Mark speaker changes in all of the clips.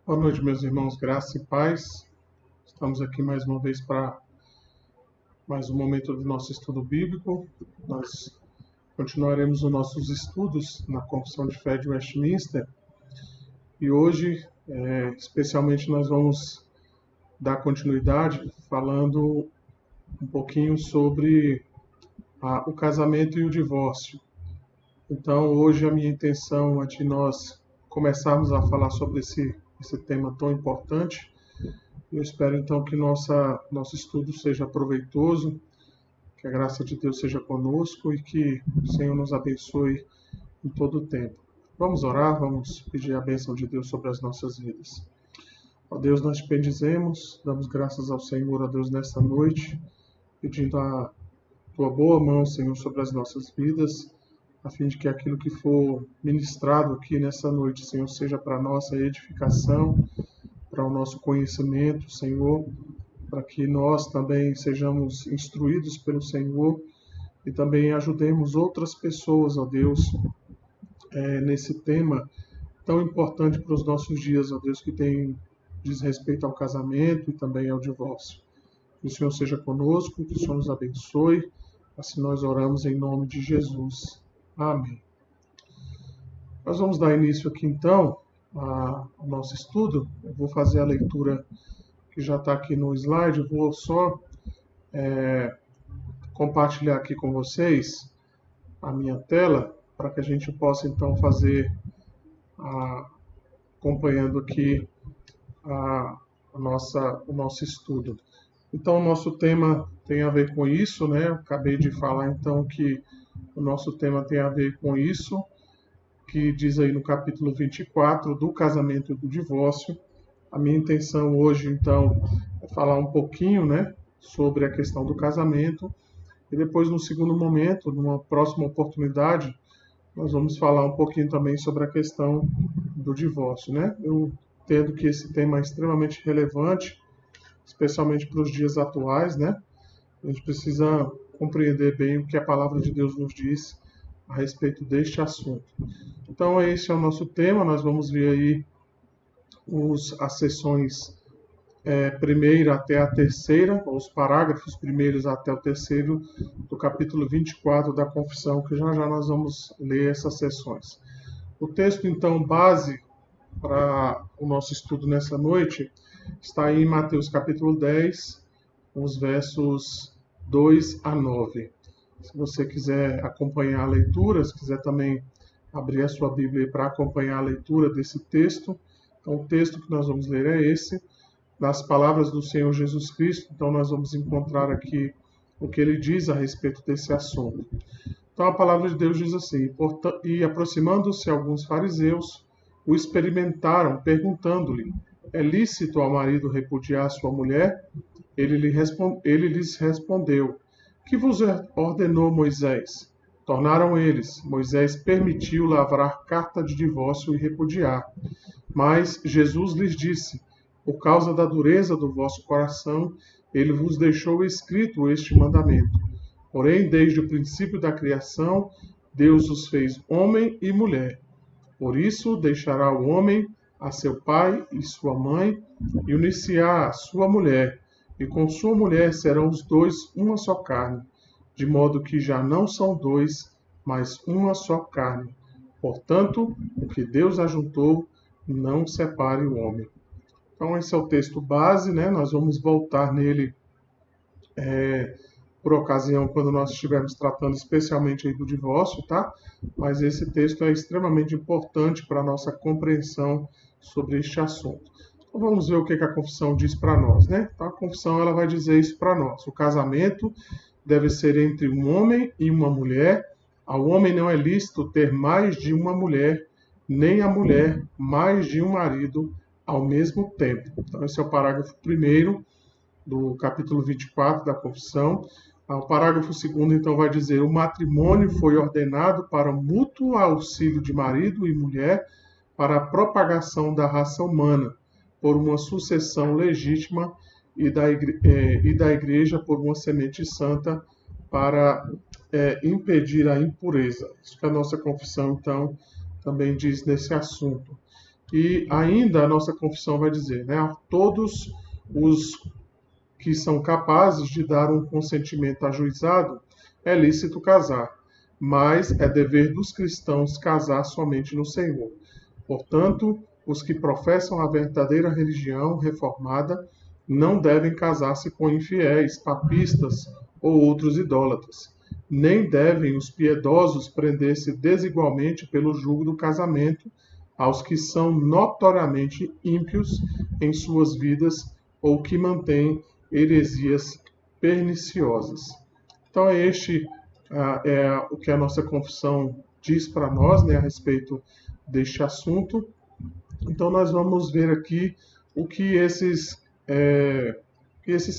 Speaker 1: Boa noite, meus irmãos, graça e paz. Estamos aqui mais uma vez para mais um momento do nosso estudo bíblico. Nós continuaremos os nossos estudos na Confissão de Fé de Westminster e hoje, especialmente, nós vamos dar continuidade falando um pouquinho sobre o casamento e o divórcio. Então, hoje a minha intenção é de nós começarmos a falar sobre esse tema tão importante. Eu espero então que nosso estudo seja proveitoso, que a graça de Deus seja conosco e que o Senhor nos abençoe em todo o tempo. Vamos orar, vamos pedir a bênção de Deus sobre as nossas vidas. Ó Deus, nós te bendizemos, damos graças ao Senhor, ó Deus, nesta noite, pedindo a tua boa mão, Senhor, sobre as nossas vidas, a fim de que aquilo que for ministrado aqui nessa noite, Senhor, seja para a nossa edificação, para o nosso conhecimento, Senhor, para que nós também sejamos instruídos pelo Senhor e também ajudemos outras pessoas, ó Deus, nesse tema tão importante para os nossos dias, ó Deus, que diz respeito ao casamento e também ao divórcio. Que o Senhor seja conosco, que o Senhor nos abençoe, assim nós oramos em nome de Jesus. Amém. Nós vamos dar início aqui então ao nosso estudo. Eu vou fazer a leitura que já está aqui no slide. Eu vou só compartilhar aqui com vocês a minha tela para que a gente possa então fazer acompanhando aqui o nosso estudo. Então, o nosso tema tem a ver com isso, né? Eu acabei de falar então que o nosso tema tem a ver com isso, que diz aí no capítulo 24 do casamento e do divórcio. A minha intenção hoje, então, é falar um pouquinho, né, sobre a questão do casamento. E depois, no segundo momento, numa próxima oportunidade, nós vamos falar um pouquinho também sobre a questão do divórcio, né? Eu entendo que esse tema é extremamente relevante, especialmente para os dias atuais, né? A gente precisa compreender bem o que a palavra de Deus nos diz a respeito deste assunto. Então, esse é o nosso tema. Nós vamos ver aí as sessões primeira até a terceira, os parágrafos primeiros até o terceiro do capítulo 24 da Confissão, que já nós vamos ler essas sessões. O texto, então, base para o nosso estudo nessa noite está aí em Mateus capítulo 10, os versos 2 a 9. Se você quiser acompanhar a leitura, se quiser também abrir a sua Bíblia para acompanhar a leitura desse texto, então o texto que nós vamos ler é esse, nas palavras do Senhor Jesus Cristo. Então nós vamos encontrar aqui o que ele diz a respeito desse assunto. Então a palavra de Deus diz assim: e aproximando-se alguns fariseus, o experimentaram, perguntando-lhe: é lícito ao marido repudiar sua mulher? Ele lhes respondeu: que vos ordenou Moisés? Tornaram eles: Moisés permitiu lavrar carta de divórcio e repudiar. Mas Jesus lhes disse: por causa da dureza do vosso coração, ele vos deixou escrito este mandamento. Porém, desde o princípio da criação, Deus os fez homem e mulher. Por isso, deixará o homem a seu pai e sua mãe, e unir-se-á a sua mulher, e com sua mulher serão os dois uma só carne, de modo que já não são dois, mas uma só carne. Portanto, o que Deus ajuntou, não separe o homem. Então, esse é o texto base, né? Nós vamos voltar nele por ocasião quando nós estivermos tratando especialmente aí do divórcio, tá? Mas esse texto é extremamente importante para a nossa compreensão sobre este assunto. Então, vamos ver o que a confissão diz para nós, né? Então, a confissão ela vai dizer isso para nós. O casamento deve ser entre um homem e uma mulher. Ao homem não é lícito ter mais de uma mulher, nem a mulher mais de um marido ao mesmo tempo. Então, esse é o parágrafo 1º do capítulo 24 da Confissão. O parágrafo 2º, então, vai dizer: o matrimônio foi ordenado para o mútuo auxílio de marido e mulher para a propagação da raça humana, por uma sucessão legítima, e da Igreja por uma semente santa para impedir a impureza. Isso que a nossa confissão, então, também diz nesse assunto. E ainda a nossa confissão vai dizer, né, a todos os que são capazes de dar um consentimento ajuizado, é lícito casar, mas é dever dos cristãos casar somente no Senhor. Portanto, os que professam a verdadeira religião reformada não devem casar-se com infiéis, papistas ou outros idólatras. Nem devem os piedosos prender-se desigualmente pelo jugo do casamento aos que são notoriamente ímpios em suas vidas ou que mantêm heresias perniciosas. Então, é o que a nossa confissão diz para nós, né, a respeito deste assunto. Então, nós vamos ver aqui o que esses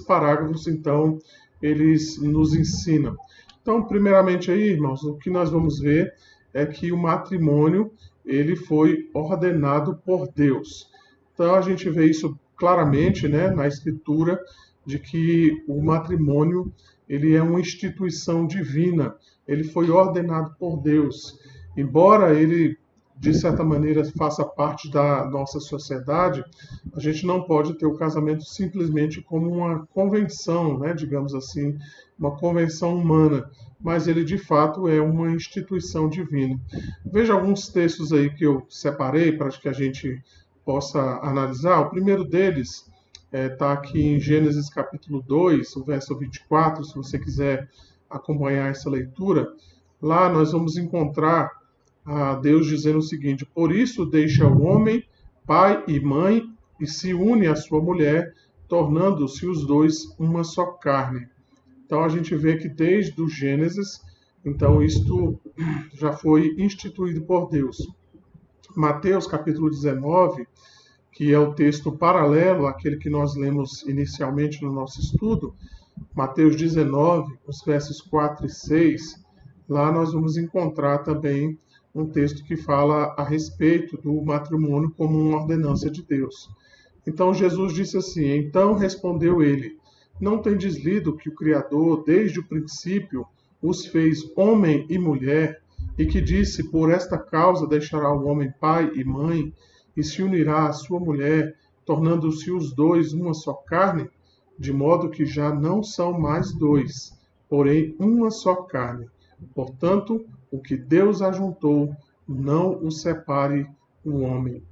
Speaker 1: parágrafos, então, eles nos ensinam. Então, primeiramente aí, irmãos, o que nós vamos ver é que o matrimônio, ele foi ordenado por Deus. Então, a gente vê isso claramente, né, na Escritura, de que o matrimônio, ele é uma instituição divina, ele foi ordenado por Deus. Embora ele, de certa maneira, faça parte da nossa sociedade, a gente não pode ter o casamento simplesmente como uma convenção, né, digamos assim, uma convenção humana, mas ele de fato é uma instituição divina. Veja alguns textos aí que eu separei para que a gente possa analisar. O primeiro deles está aqui em Gênesis capítulo 2, o verso 24, se você quiser acompanhar essa leitura. Lá nós vamos encontrar Deus dizendo o seguinte: por isso deixa o homem pai e mãe e se une à sua mulher, tornando-se os dois uma só carne. Então a gente vê que desde o Gênesis, então isto já foi instituído por Deus. Mateus capítulo 19, que é o texto paralelo àquele que nós lemos inicialmente no nosso estudo, Mateus 19, os versos 4 e 6, lá nós vamos encontrar também um texto que fala a respeito do matrimônio como uma ordenança de Deus. Então Jesus disse assim: então respondeu ele: não tendes lido que o Criador, desde o princípio, os fez homem e mulher, e que disse: por esta causa deixará o homem pai e mãe, e se unirá à sua mulher, tornando-se os dois uma só carne, de modo que já não são mais dois, porém uma só carne. Portanto, o que Deus ajuntou, não o separe o homem.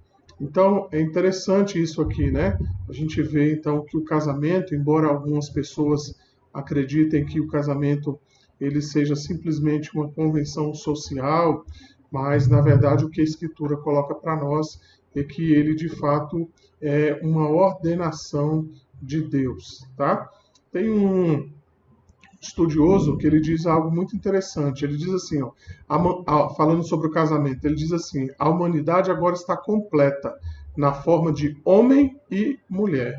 Speaker 1: Então, é interessante isso aqui, né? A gente vê, então, que o casamento, embora algumas pessoas acreditem que o casamento ele seja simplesmente uma convenção social, mas, na verdade, o que a Escritura coloca para nós é que ele, de fato, é uma ordenação de Deus, tá? Tem um estudioso que ele diz algo muito interessante. Ele diz assim, falando sobre o casamento, ele diz assim: a humanidade agora está completa na forma de homem e mulher.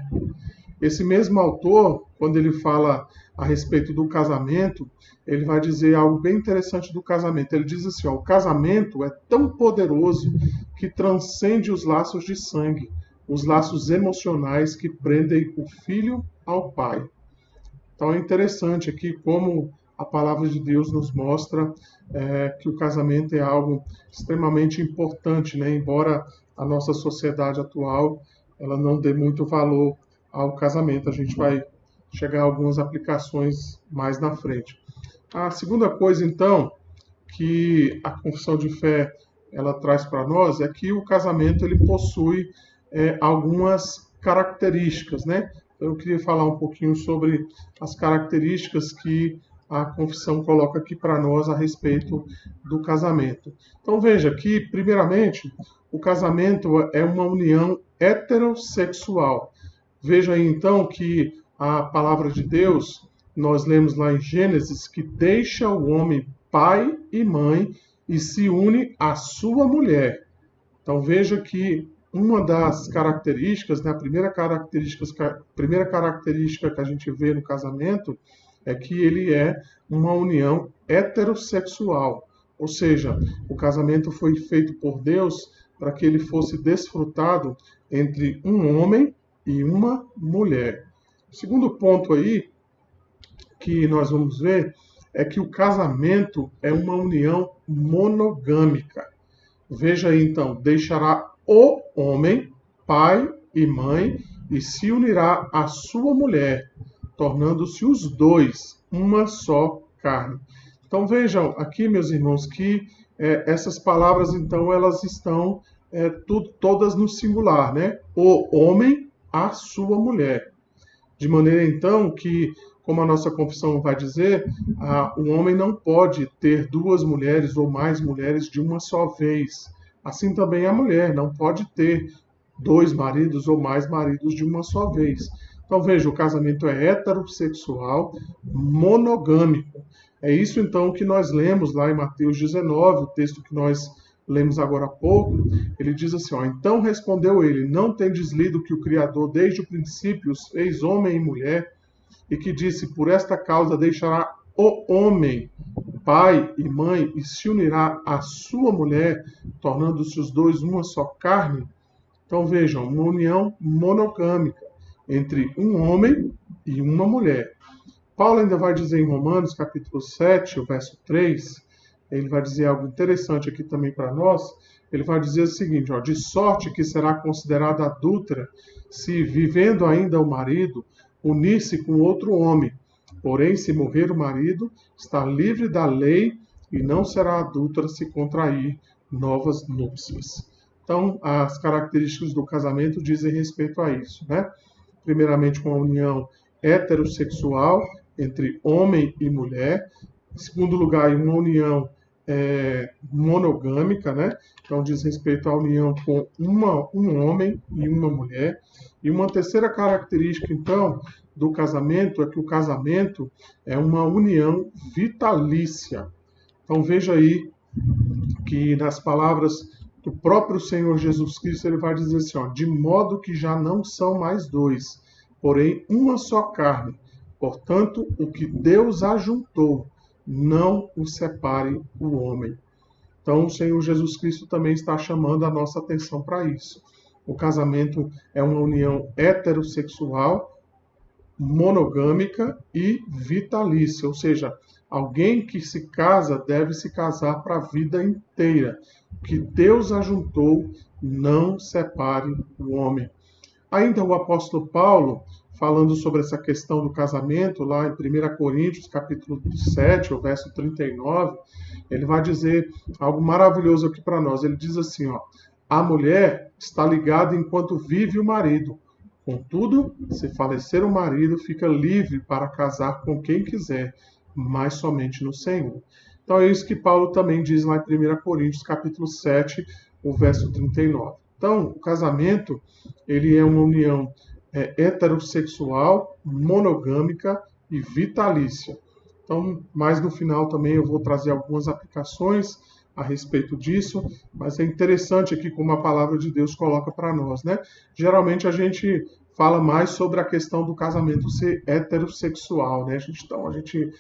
Speaker 1: Esse mesmo autor, quando ele fala a respeito do casamento, ele vai dizer algo bem interessante do casamento. Ele diz assim: o casamento é tão poderoso que transcende os laços de sangue, os laços emocionais que prendem o filho ao pai. Então é interessante aqui como a palavra de Deus nos mostra que o casamento é algo extremamente importante, né? Embora a nossa sociedade atual ela não dê muito valor ao casamento. A gente vai chegar a algumas aplicações mais na frente. A segunda coisa, então, que a confissão de fé ela traz para nós é que o casamento ele possui algumas características, né? Eu queria falar um pouquinho sobre as características que a confissão coloca aqui para nós a respeito do casamento. Então veja que, primeiramente, o casamento é uma união heterossexual. Veja aí então que a palavra de Deus, nós lemos lá em Gênesis, que deixa o homem pai e mãe e se une à sua mulher. Então veja que uma das características, né, a primeira característica que a gente vê no casamento é que ele é uma união heterossexual. Ou seja, o casamento foi feito por Deus para que ele fosse desfrutado entre um homem e uma mulher. O segundo ponto aí que nós vamos ver é que o casamento é uma união monogâmica. Veja aí então, deixará o homem, pai e mãe, e se unirá à sua mulher, tornando-se os dois uma só carne. Então vejam aqui, meus irmãos, que essas palavras então elas estão todas no singular, né? O homem, a sua mulher. De maneira então que, como a nossa confissão vai dizer, o homem não pode ter duas mulheres ou mais mulheres de uma só vez. Assim também a mulher não pode ter dois maridos ou mais maridos de uma só vez. Então veja, o casamento é heterossexual, monogâmico. É isso então que nós lemos lá em Mateus 19, o texto que nós lemos agora há pouco. Ele diz assim, ó, então respondeu ele, não tendes lido que o Criador desde o princípio os fez homem e mulher, e que disse, por esta causa deixará o homem pai e mãe e se unirá à sua mulher, tornando-se os dois uma só carne? Então vejam, uma união monogâmica entre um homem e uma mulher. Paulo ainda vai dizer em Romanos, capítulo 7, o verso 3, ele vai dizer algo interessante aqui também para nós. Ele vai dizer o seguinte, ó, de sorte que será considerada adúltera se, vivendo ainda o marido, unir-se com outro homem. Porém, se morrer o marido, está livre da lei e não será adúltera se contrair novas núpcias. Então, as características do casamento dizem respeito a isso, né? Primeiramente, uma união heterossexual entre homem e mulher. Em segundo lugar, uma união monogâmica, né? Então, diz respeito à união com um homem e uma mulher. E uma terceira característica, então, do casamento é que o casamento é uma união vitalícia. Então, veja aí que nas palavras do próprio Senhor Jesus Cristo, ele vai dizer assim, ó, de modo que já não são mais dois, porém uma só carne. Portanto, o que Deus ajuntou, não o separe o homem. Então, o Senhor Jesus Cristo também está chamando a nossa atenção para isso. O casamento é uma união heterossexual, monogâmica e vitalícia, ou seja, alguém que se casa deve se casar para a vida inteira. O que Deus ajuntou, não separe o homem. Ainda o apóstolo Paulo, falando sobre essa questão do casamento, lá em 1 Coríntios, capítulo 7, o verso 39, ele vai dizer algo maravilhoso aqui para nós. Ele diz assim, ó, a mulher está ligada enquanto vive o marido. Contudo, se falecer o marido, fica livre para casar com quem quiser, mas somente no Senhor. Então é isso que Paulo também diz lá em 1 Coríntios, capítulo 7, o verso 39. Então, o casamento, ele é uma união heterossexual, monogâmica e vitalícia. Então, mais no final também eu vou trazer algumas aplicações a respeito disso, mas é interessante aqui como a palavra de Deus coloca para nós, né? Geralmente a gente fala mais sobre a questão do casamento ser heterossexual, né? Então a gente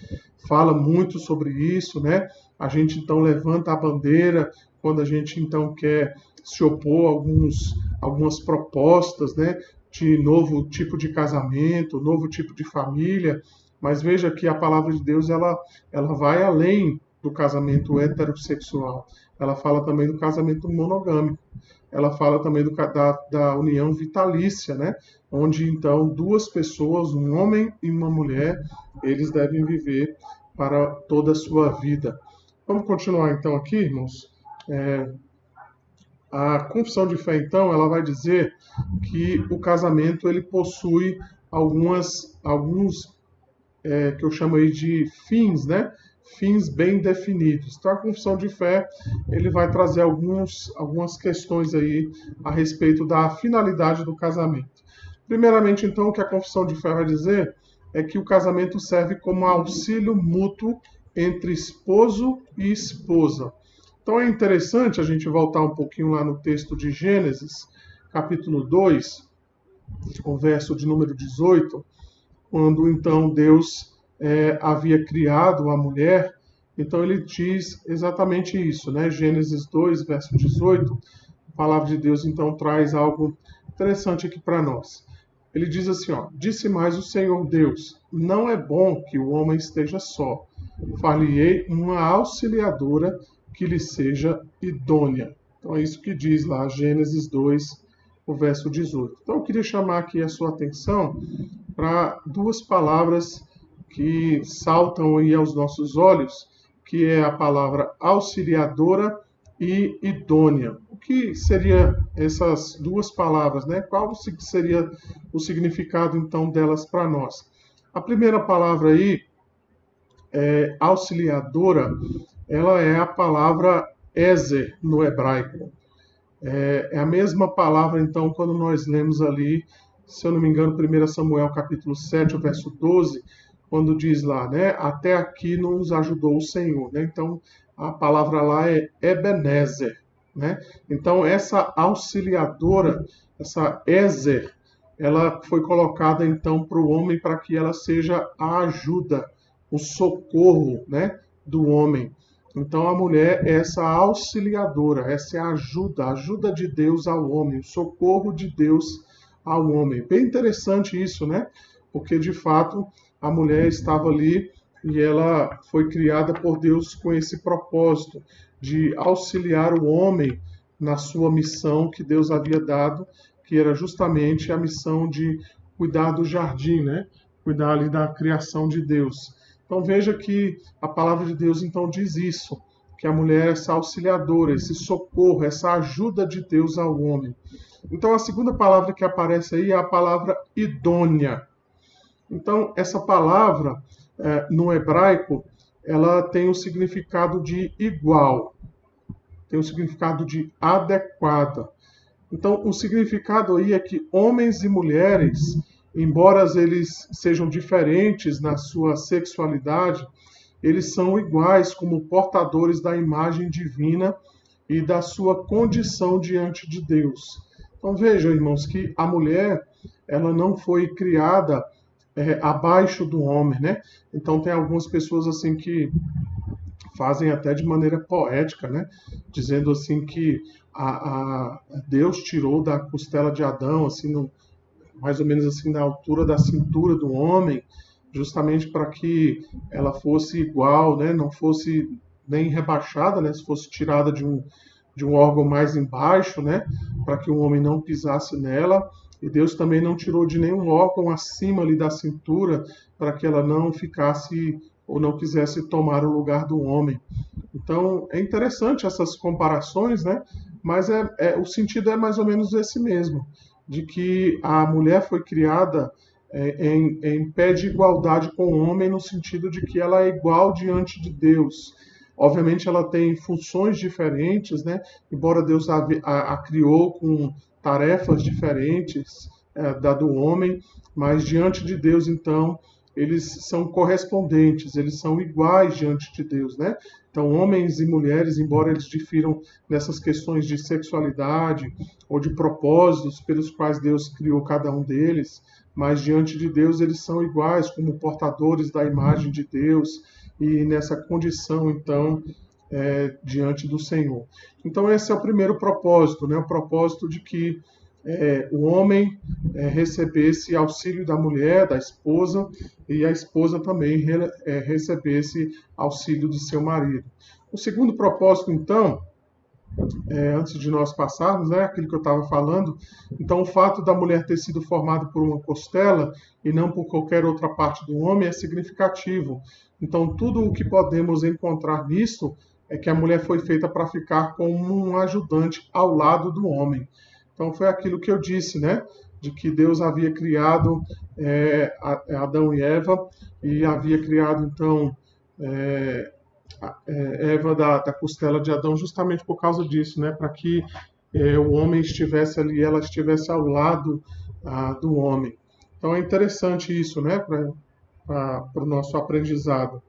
Speaker 1: fala muito sobre isso, né? A gente então levanta a bandeira quando a gente então quer se opor a algumas propostas, né? De novo tipo de casamento, novo tipo de família, mas veja que a palavra de Deus ela vai além do casamento heterossexual. Ela fala também do casamento monogâmico. Ela fala também da união vitalícia, né? Onde então duas pessoas, um homem e uma mulher, eles devem viver para toda a sua vida. Vamos continuar então aqui, irmãos. A confissão de fé, então, ela vai dizer que o casamento ele possui alguns que eu chamo aí de fins, né? Fins bem definidos. Então, a confissão de fé ele vai trazer algumas questões aí a respeito da finalidade do casamento. Primeiramente, então, o que a confissão de fé vai dizer é que o casamento serve como auxílio mútuo entre esposo e esposa. Então é interessante a gente voltar um pouquinho lá no texto de Gênesis, capítulo 2, o verso de número 18, quando então Deus havia criado a mulher, então ele diz exatamente isso, né? Gênesis 2, verso 18, a palavra de Deus então traz algo interessante aqui para nós. Ele diz assim, ó, disse mais o Senhor Deus, não é bom que o homem esteja só, far-lhe-ei uma auxiliadora que lhe seja idônea. Então é isso que diz lá, Gênesis 2, o verso 18. Então eu queria chamar aqui a sua atenção para duas palavras que saltam aí aos nossos olhos, que é a palavra auxiliadora e idônea. O que seria essas duas palavras, né? Qual seria o significado então delas para nós? A primeira palavra aí, auxiliadora, ela é a palavra ezer no hebraico. É a mesma palavra, então, quando nós lemos ali, se eu não me engano, 1 Samuel capítulo 7, o verso 12, quando diz lá, né, até aqui nos ajudou o Senhor, né? Então, a palavra lá é Ebenezer, né? Então, essa auxiliadora, essa ezer, ela foi colocada, então, para o homem para que ela seja a ajuda, o socorro, né, do homem. Então, a mulher é essa auxiliadora, essa é a ajuda de Deus ao homem, o socorro de Deus ao homem. Bem interessante isso, né? Porque, de fato, a mulher estava ali e ela foi criada por Deus com esse propósito de auxiliar o homem na sua missão que Deus havia dado, que era justamente a missão de cuidar do jardim, né? Cuidar ali da criação de Deus. Então veja que a palavra de Deus então diz isso, que a mulher é essa auxiliadora, esse socorro, essa ajuda de Deus ao homem. Então a segunda palavra que aparece aí é a palavra idônea. Então essa palavra, no hebraico, ela tem o significado de igual, tem o significado de adequada. Então o significado aí é que homens e mulheres, embora eles sejam diferentes na sua sexualidade, eles são iguais como portadores da imagem divina e da sua condição diante de Deus. Então vejam, irmãos, que a mulher, ela não foi criada abaixo do homem, né? Então tem algumas pessoas assim que fazem até de maneira poética, né? Dizendo assim que Deus tirou da costela de Adão, assim, mais ou menos assim na altura da cintura do homem, justamente para que ela fosse igual, né? Não fosse nem rebaixada, né? Se fosse tirada de um órgão mais embaixo, né? Para que o homem não pisasse nela. E Deus também não tirou de nenhum órgão acima ali da cintura para que ela não ficasse ou não quisesse tomar o lugar do homem. Então é interessante essas comparações, né? Mas o sentido é mais ou menos esse mesmo, de que a mulher foi criada em pé de igualdade com o homem, no sentido de que ela é igual diante de Deus. Obviamente ela tem funções diferentes, né? Embora Deus a criou com tarefas diferentes da do homem, mas diante de Deus, então, eles são correspondentes, eles são iguais diante de Deus, né? Então, homens e mulheres, embora eles difiram nessas questões de sexualidade ou de propósitos pelos quais Deus criou cada um deles, mas diante de Deus eles são iguais como portadores da imagem de Deus e nessa condição, então, diante do Senhor. Então, esse é o primeiro propósito, né? O propósito de que o homem recebesse auxílio da mulher, da esposa, e a esposa também recebesse auxílio do seu marido. O segundo propósito, então, antes de nós passarmos, né, aquilo que eu estava falando, então o fato da mulher ter sido formada por uma costela e não por qualquer outra parte do homem é significativo. Então tudo o que podemos encontrar nisso é que a mulher foi feita para ficar como um ajudante ao lado do homem. Então foi aquilo que eu disse, né? De que Deus havia criado Adão e Eva e havia criado então Eva da costela de Adão justamente por causa disso, né? Para que o homem estivesse ali, ela estivesse ao lado do homem. Então é interessante isso, né? Para o nosso aprendizado.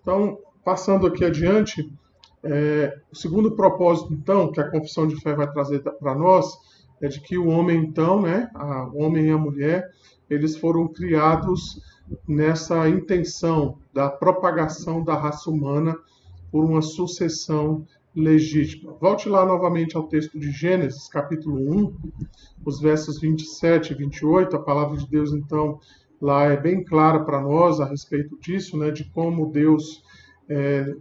Speaker 1: Então, passando aqui adiante, o segundo propósito, então, que a confissão de fé vai trazer para nós, é de que o homem, então, né, o homem e a mulher, eles foram criados nessa intenção da propagação da raça humana por uma sucessão legítima. Volte lá novamente ao texto de Gênesis, capítulo 1, os versos 27 e 28, a palavra de Deus, então, lá é bem clara para nós a respeito disso, né, de como Deus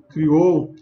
Speaker 1: criou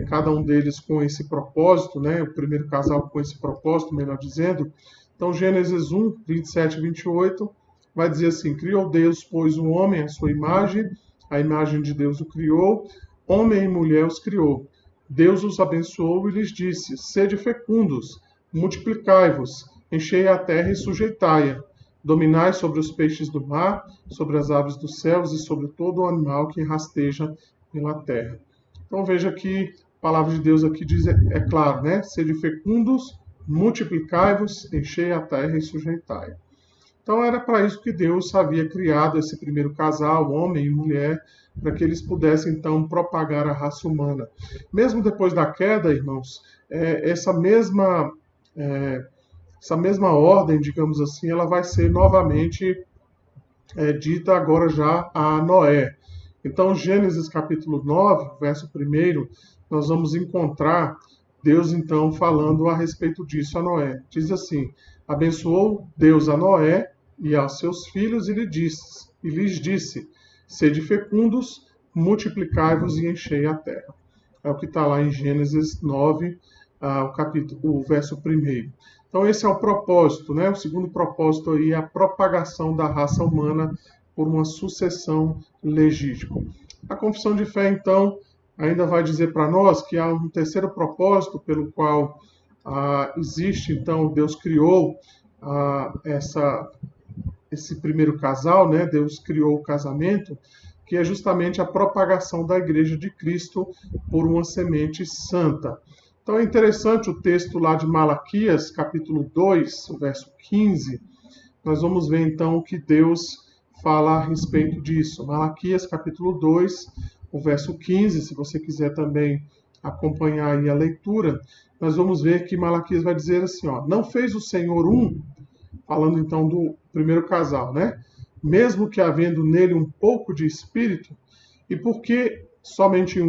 Speaker 1: cada um deles com esse propósito, né? O primeiro casal com esse propósito, melhor dizendo. Então, Gênesis 1, 27 e 28, vai dizer assim: criou Deus, pois, o homem à sua imagem, a imagem de Deus o criou, homem e mulher os criou. Deus os abençoou e lhes disse: sede fecundos, multiplicai-vos, enchei a terra e sujeitai-a. Dominai sobre os peixes do mar, sobre as aves dos céus e sobre todo o animal que rasteja pela terra. Então veja que a palavra de Deus aqui diz, é claro, né? Sede fecundos, multiplicai-vos, enchei a terra e sujeitai. Então era para isso que Deus havia criado esse primeiro casal, homem e mulher, para que eles pudessem então propagar a raça humana. Mesmo depois da queda, irmãos, essa mesma ordem, digamos assim, ela vai ser novamente dita agora já a Noé. Então, Gênesis capítulo 9, verso 1, nós vamos encontrar Deus então falando a respeito disso a Noé. Diz assim: abençoou Deus a Noé e aos seus filhos e lhes disse: sede fecundos, multiplicai-vos e enchei a terra. É o que está lá em Gênesis 9, o verso 1. Então esse é o propósito, né? O segundo propósito aí é a propagação da raça humana por uma sucessão legítima. A confissão de fé, então, ainda vai dizer para nós que há um terceiro propósito pelo qual existe, então, Deus criou esse primeiro casal, né? Deus criou o casamento, que é justamente a propagação da Igreja de Cristo por uma semente santa. Então é interessante o texto lá de Malaquias, capítulo 2, verso 15. Nós vamos ver então o que Deus fala a respeito disso. Malaquias, capítulo 2, o verso 15, se você quiser também acompanhar aí a leitura, nós vamos ver que Malaquias vai dizer assim, ó: não fez o Senhor falando então do primeiro casal, né? Mesmo que havendo nele um pouco de espírito, e porque somente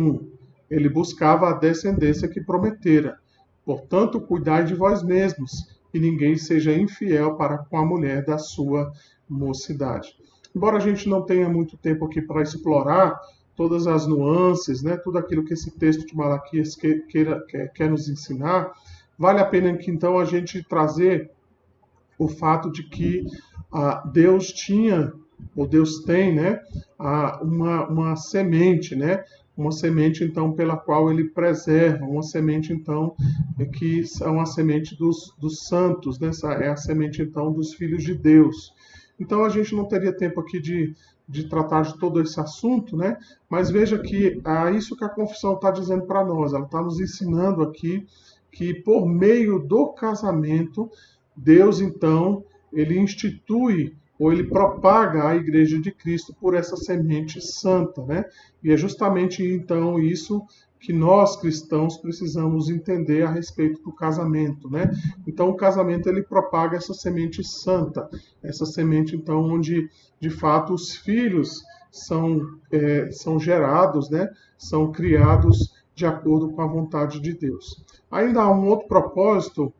Speaker 1: ele buscava a descendência que prometera. Portanto, cuidai de vós mesmos, e ninguém seja infiel para com a mulher da sua mocidade. Embora a gente não tenha muito tempo aqui para explorar todas as nuances, né, tudo aquilo que esse texto de Malaquias quer nos ensinar, vale a pena que então a gente trazer o fato de que Deus tinha, ou Deus tem, né, uma semente, né, uma semente, então, pela qual ele preserva, uma semente, então, que é uma semente dos santos, né? É a semente, então, dos filhos de Deus. Então, a gente não teria tempo aqui de tratar de todo esse assunto, né? Mas veja que é isso que a confissão está dizendo para nós. Ela está nos ensinando aqui que, por meio do casamento, Deus, então, ele institui ou ele propaga a Igreja de Cristo por essa semente santa, né? E é justamente então isso que nós cristãos precisamos entender a respeito do casamento, né? Então o casamento ele propaga essa semente santa, essa semente então onde de fato os filhos são gerados, né? São criados de acordo com a vontade de Deus. Ainda há um outro propósito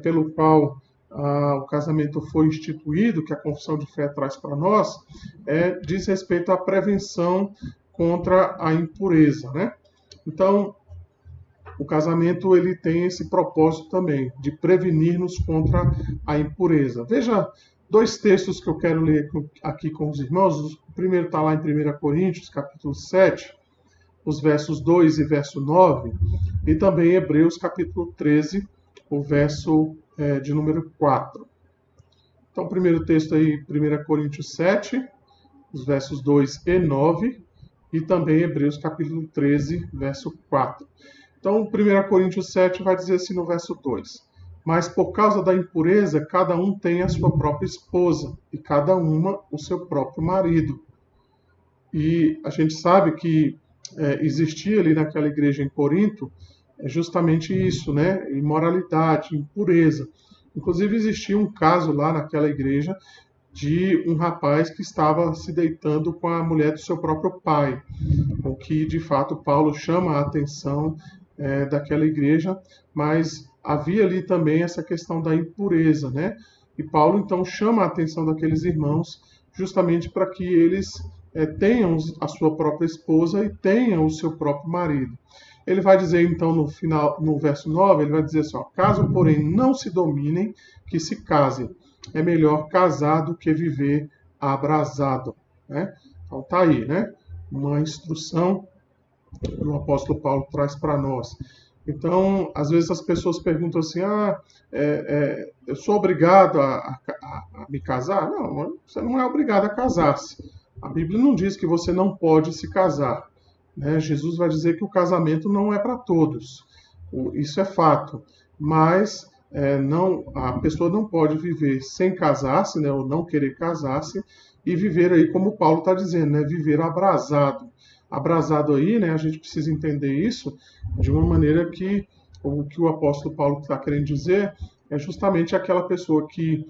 Speaker 1: pelo qual o casamento foi instituído, que a confissão de fé traz para nós, diz respeito à prevenção contra a impureza, né? Então, o casamento ele tem esse propósito também, de prevenir-nos contra a impureza. Veja dois textos que eu quero ler aqui com os irmãos. O primeiro está lá em 1 Coríntios, capítulo 7, os versos 2 e verso 9, e também Hebreus, capítulo 13, o verso de número 4. Então, o primeiro texto aí, 1 Coríntios 7, os versos 2 e 9, e também Hebreus capítulo 13, verso 4. Então, 1 Coríntios 7 vai dizer assim no verso 2: mas por causa da impureza, cada um tem a sua própria esposa, e cada uma o seu próprio marido. E a gente sabe que existia ali naquela igreja em Corinto justamente isso, né? Imoralidade, impureza. Inclusive existia um caso lá naquela igreja de um rapaz que estava se deitando com a mulher do seu próprio pai, o que de fato Paulo chama a atenção daquela igreja, mas havia ali também essa questão da impureza, né? E Paulo então chama a atenção daqueles irmãos justamente para que eles tenham a sua própria esposa e tenham o seu próprio marido. Ele vai dizer então no final, no verso 9, ele vai dizer assim, ó, caso porém não se dominem, que se casem. É melhor casar do que viver abrasado, né? Então tá aí, né? Uma instrução que o apóstolo Paulo traz para nós. Então, às vezes as pessoas perguntam assim, eu sou obrigado a me casar? Não, você não é obrigado a casar-se. A Bíblia não diz que você não pode se casar, né? Jesus vai dizer que o casamento não é para todos. Isso é fato. Mas a pessoa não pode viver sem casar-se, né, ou não querer casar-se, e viver aí, como Paulo está dizendo, né, viver abrasado. Abrasado aí, né, a gente precisa entender isso de uma maneira que o que o apóstolo Paulo está querendo dizer é justamente aquela pessoa que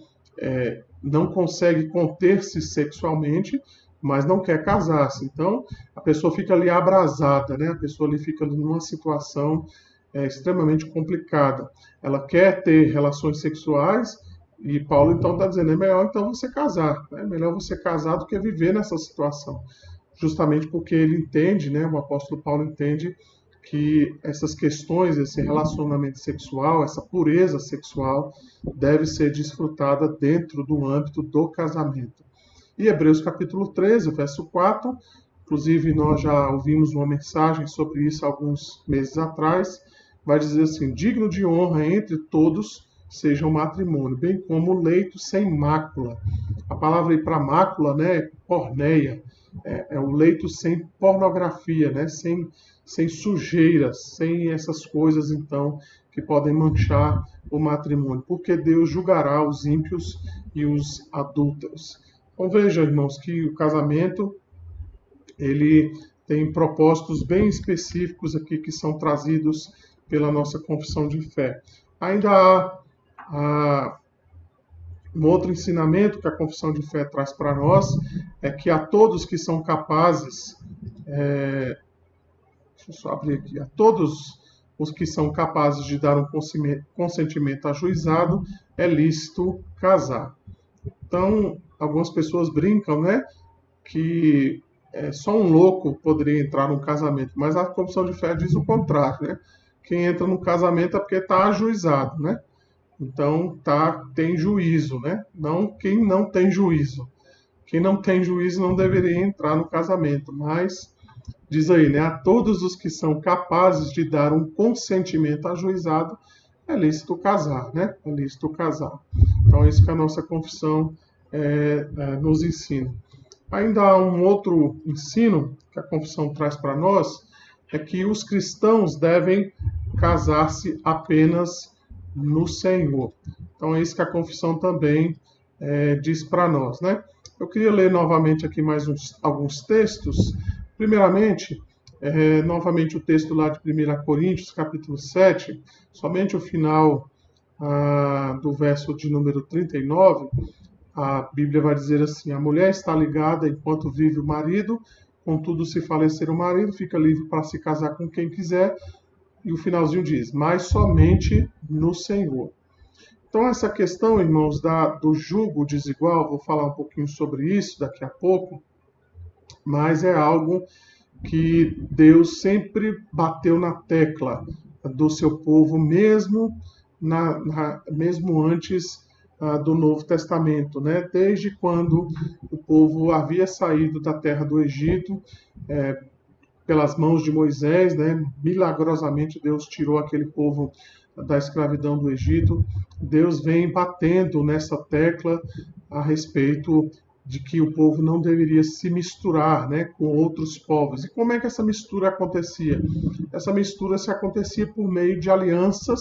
Speaker 1: não consegue conter-se sexualmente, mas não quer casar-se. Então, a pessoa fica ali abrasada, né? A pessoa ali fica numa situação extremamente complicada. Ela quer ter relações sexuais e Paulo então está dizendo, é melhor então você casar, né? É melhor você casar do que viver nessa situação. Justamente porque ele entende, né? O apóstolo Paulo entende que essas questões, esse relacionamento sexual, essa pureza sexual, deve ser desfrutada dentro do âmbito do casamento. E Hebreus capítulo 13, verso 4, inclusive nós já ouvimos uma mensagem sobre isso alguns meses atrás, vai dizer assim, digno de honra entre todos seja o matrimônio, bem como o leito sem mácula. A palavra aí para mácula, né, é porneia, é o leito sem pornografia, né, sem sujeiras, sem essas coisas, então, que podem manchar o matrimônio, porque Deus julgará os ímpios e os adúlteros. Então veja, irmãos, que o casamento, ele tem propósitos bem específicos aqui que são trazidos pela nossa confissão de fé. Ainda há um outro ensinamento que a confissão de fé traz para nós, é que a todos que são capazes, deixa eu só abrir aqui, a todos os que são capazes de dar um consentimento ajuizado, é lícito casar. Então, algumas pessoas brincam, né, que só um louco poderia entrar num casamento, mas a confissão de fé diz o contrário, né? Quem entra no casamento é porque está ajuizado, né? Então, tem juízo, né? Não quem não tem juízo. Quem não tem juízo não deveria entrar no casamento, mas diz aí, né? A todos os que são capazes de dar um consentimento ajuizado, é lícito casar, né? É lícito casar. Então, é isso que a nossa confissão nos ensina. Ainda há um outro ensino que a confissão traz para nós, é que os cristãos devem casar-se apenas no Senhor. Então é isso que a confissão também diz para nós, né? Eu queria ler novamente aqui mais alguns textos. Primeiramente, novamente o texto lá de 1 Coríntios, capítulo 7, somente o final do verso de número 39, a Bíblia vai dizer assim, a mulher está ligada enquanto vive o marido, contudo, se falecer o marido, fica livre para se casar com quem quiser. E o finalzinho diz, mas somente no Senhor. Então, essa questão, irmãos, do jugo desigual, vou falar um pouquinho sobre isso daqui a pouco, mas é algo que Deus sempre bateu na tecla do seu povo, mesmo antes do Novo Testamento, né? Desde quando o povo havia saído da terra do Egito, pelas mãos de Moisés, né? Milagrosamente Deus tirou aquele povo da escravidão do Egito. Deus vem batendo nessa tecla a respeito de que o povo não deveria se misturar, né, com outros povos. E como é que essa mistura acontecia? Essa mistura se acontecia por meio de alianças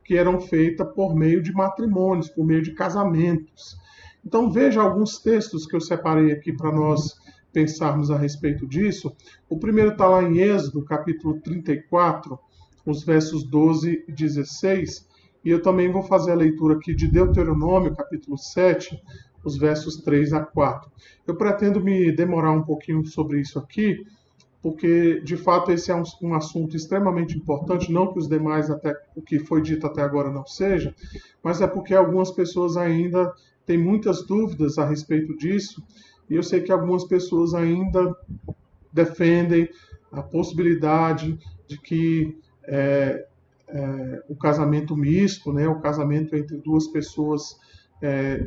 Speaker 1: que eram feitas por meio de matrimônios, por meio de casamentos. Então veja alguns textos que eu separei aqui para nós pensarmos a respeito disso. O primeiro está lá em Êxodo, capítulo 34, os versos 12 e 16, e eu também vou fazer a leitura aqui de Deuteronômio, capítulo 7, os versos 3 a 4. Eu pretendo me demorar um pouquinho sobre isso aqui, porque, de fato, esse é um assunto extremamente importante, não que os demais, até o que foi dito até agora não seja, mas é porque algumas pessoas ainda têm muitas dúvidas a respeito disso, e eu sei que algumas pessoas ainda defendem a possibilidade de que o casamento misto, né, o casamento entre duas pessoas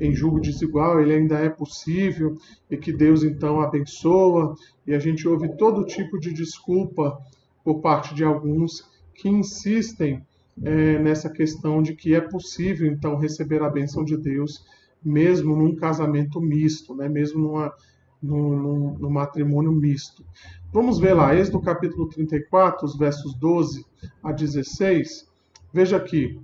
Speaker 1: em julgo desigual, ele ainda é possível e que Deus então abençoa, e a gente ouve todo tipo de desculpa por parte de alguns que insistem nessa questão de que é possível então receber a bênção de Deus mesmo num casamento misto, né, mesmo num matrimônio misto. Vamos ver lá, Êxodo capítulo 34, os versos 12 a 16. Veja aqui,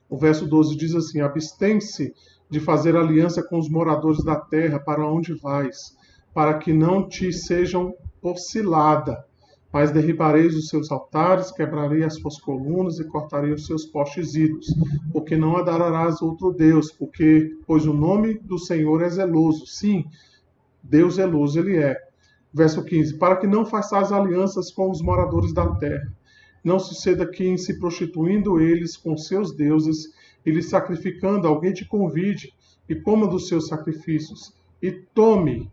Speaker 1: o verso 12 diz assim: abstém-se de fazer aliança com os moradores da terra para onde vais, para que não te sejam por cilada. Mas derribareis os seus altares, quebrarei as suas colunas e cortarei os seus postes ídolos, porque não adorarás outro Deus, pois o nome do Senhor é zeloso. Sim, Deus zeloso ele é. Verso 15: para que não façais alianças com os moradores da terra. Não suceda que, em se prostituindo eles com seus deuses, e lhes sacrificando, alguém te convide e coma dos seus sacrifícios, e tome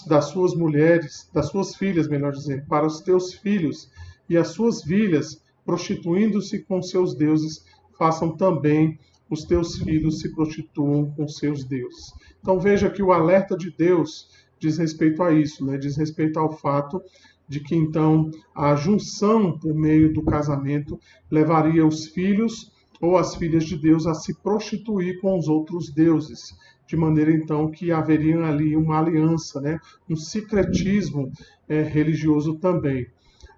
Speaker 1: das suas mulheres, das suas filhas, melhor dizer, para os teus filhos, e as suas filhas, prostituindo-se com seus deuses, façam também os teus filhos se prostituam com seus deuses. Então veja que o alerta de Deus diz respeito a isso, né? Diz respeito ao fato de que então a junção por meio do casamento levaria os filhos ou as filhas de Deus a se prostituir com os outros deuses, de maneira então que haveria ali uma aliança, né? Um sincretismo religioso também.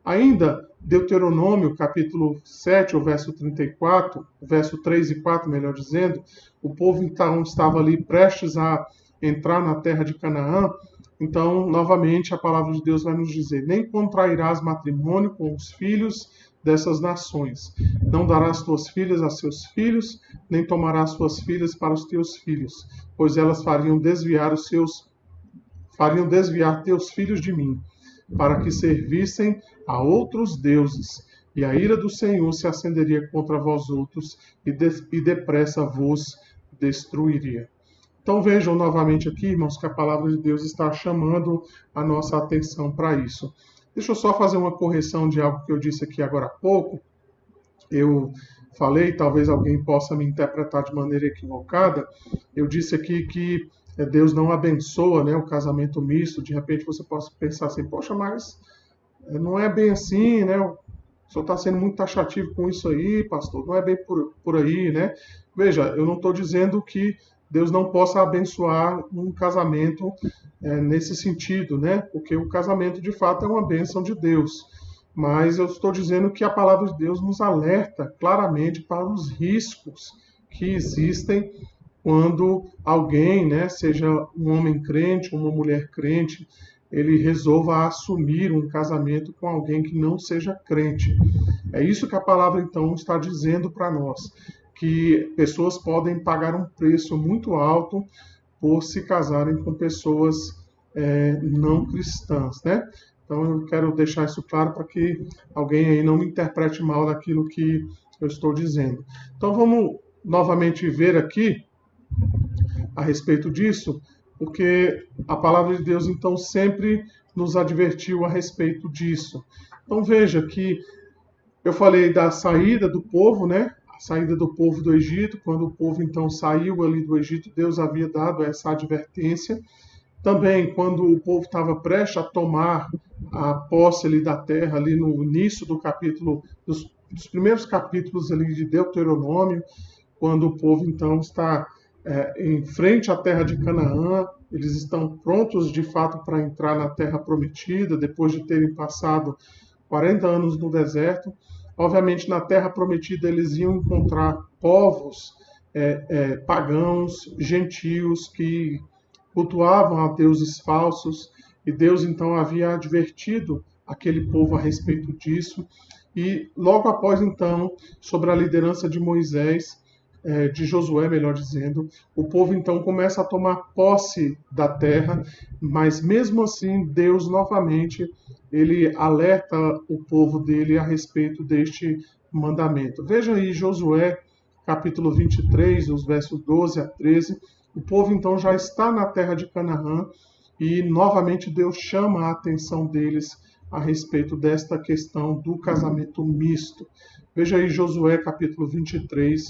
Speaker 1: Ainda, Deuteronômio, capítulo 7, o verso 34, o verso 3 e 4, melhor dizendo, o povo então estava ali prestes a entrar na terra de Canaã. Então, novamente, a palavra de Deus vai nos dizer: nem contrairás matrimônio com os filhos dessas nações. Não darás tuas filhas a seus filhos, nem tomarás suas filhas para os teus filhos, pois elas fariam desviar teus filhos de mim, para que servissem a outros deuses, e a ira do Senhor se acenderia contra vós outros, e depressa vos destruiria. Então vejam novamente aqui, irmãos, que a palavra de Deus está chamando a nossa atenção para isso. Deixa eu só fazer uma correção de algo que eu disse aqui agora há pouco. Eu falei, talvez alguém possa me interpretar de maneira equivocada. Eu disse aqui que Deus não abençoa, né, o casamento misto. De repente você possa pensar assim: poxa, mas não é bem assim, né? O senhor está sendo muito taxativo com isso aí, pastor. Não é bem por aí, né? Veja, eu não estou dizendo que Deus não possa abençoar um casamento nesse sentido, né? Porque o casamento, de fato, é uma bênção de Deus. Mas eu estou dizendo que a palavra de Deus nos alerta claramente para os riscos que existem quando alguém, né, seja um homem crente, uma mulher crente, ele resolva assumir um casamento com alguém que não seja crente. É isso que a palavra, então, está dizendo para nós, que pessoas podem pagar um preço muito alto por se casarem com pessoas não cristãs, né? Então eu quero deixar isso claro para que alguém aí não me interprete mal daquilo que eu estou dizendo. Então vamos novamente ver aqui a respeito disso, porque a palavra de Deus então sempre nos advertiu a respeito disso. Então veja que eu falei da saída do povo, né? A saída do povo do Egito. Quando o povo então saiu ali do Egito, Deus havia dado essa advertência. Também quando o povo estava prestes a tomar a posse ali da terra, ali no início do capítulo, dos primeiros capítulos ali de Deuteronômio, quando o povo então está em frente à terra de Canaã, eles estão prontos de fato para entrar na terra prometida, depois de terem passado 40 anos no deserto. Obviamente, na terra prometida, eles iam encontrar povos pagãos, gentios, que cultuavam a deuses falsos, e Deus então havia advertido aquele povo a respeito disso. E logo após então, sob a liderança de Moisés, de Josué, melhor dizendo, o povo então começa a tomar posse da terra, mas mesmo assim Deus novamente ele alerta o povo dele a respeito deste mandamento. Veja aí Josué, capítulo 23, os versos 12 a 13. O povo então já está na terra de Canaã e novamente Deus chama a atenção deles a respeito desta questão do casamento misto. Veja aí Josué capítulo 23,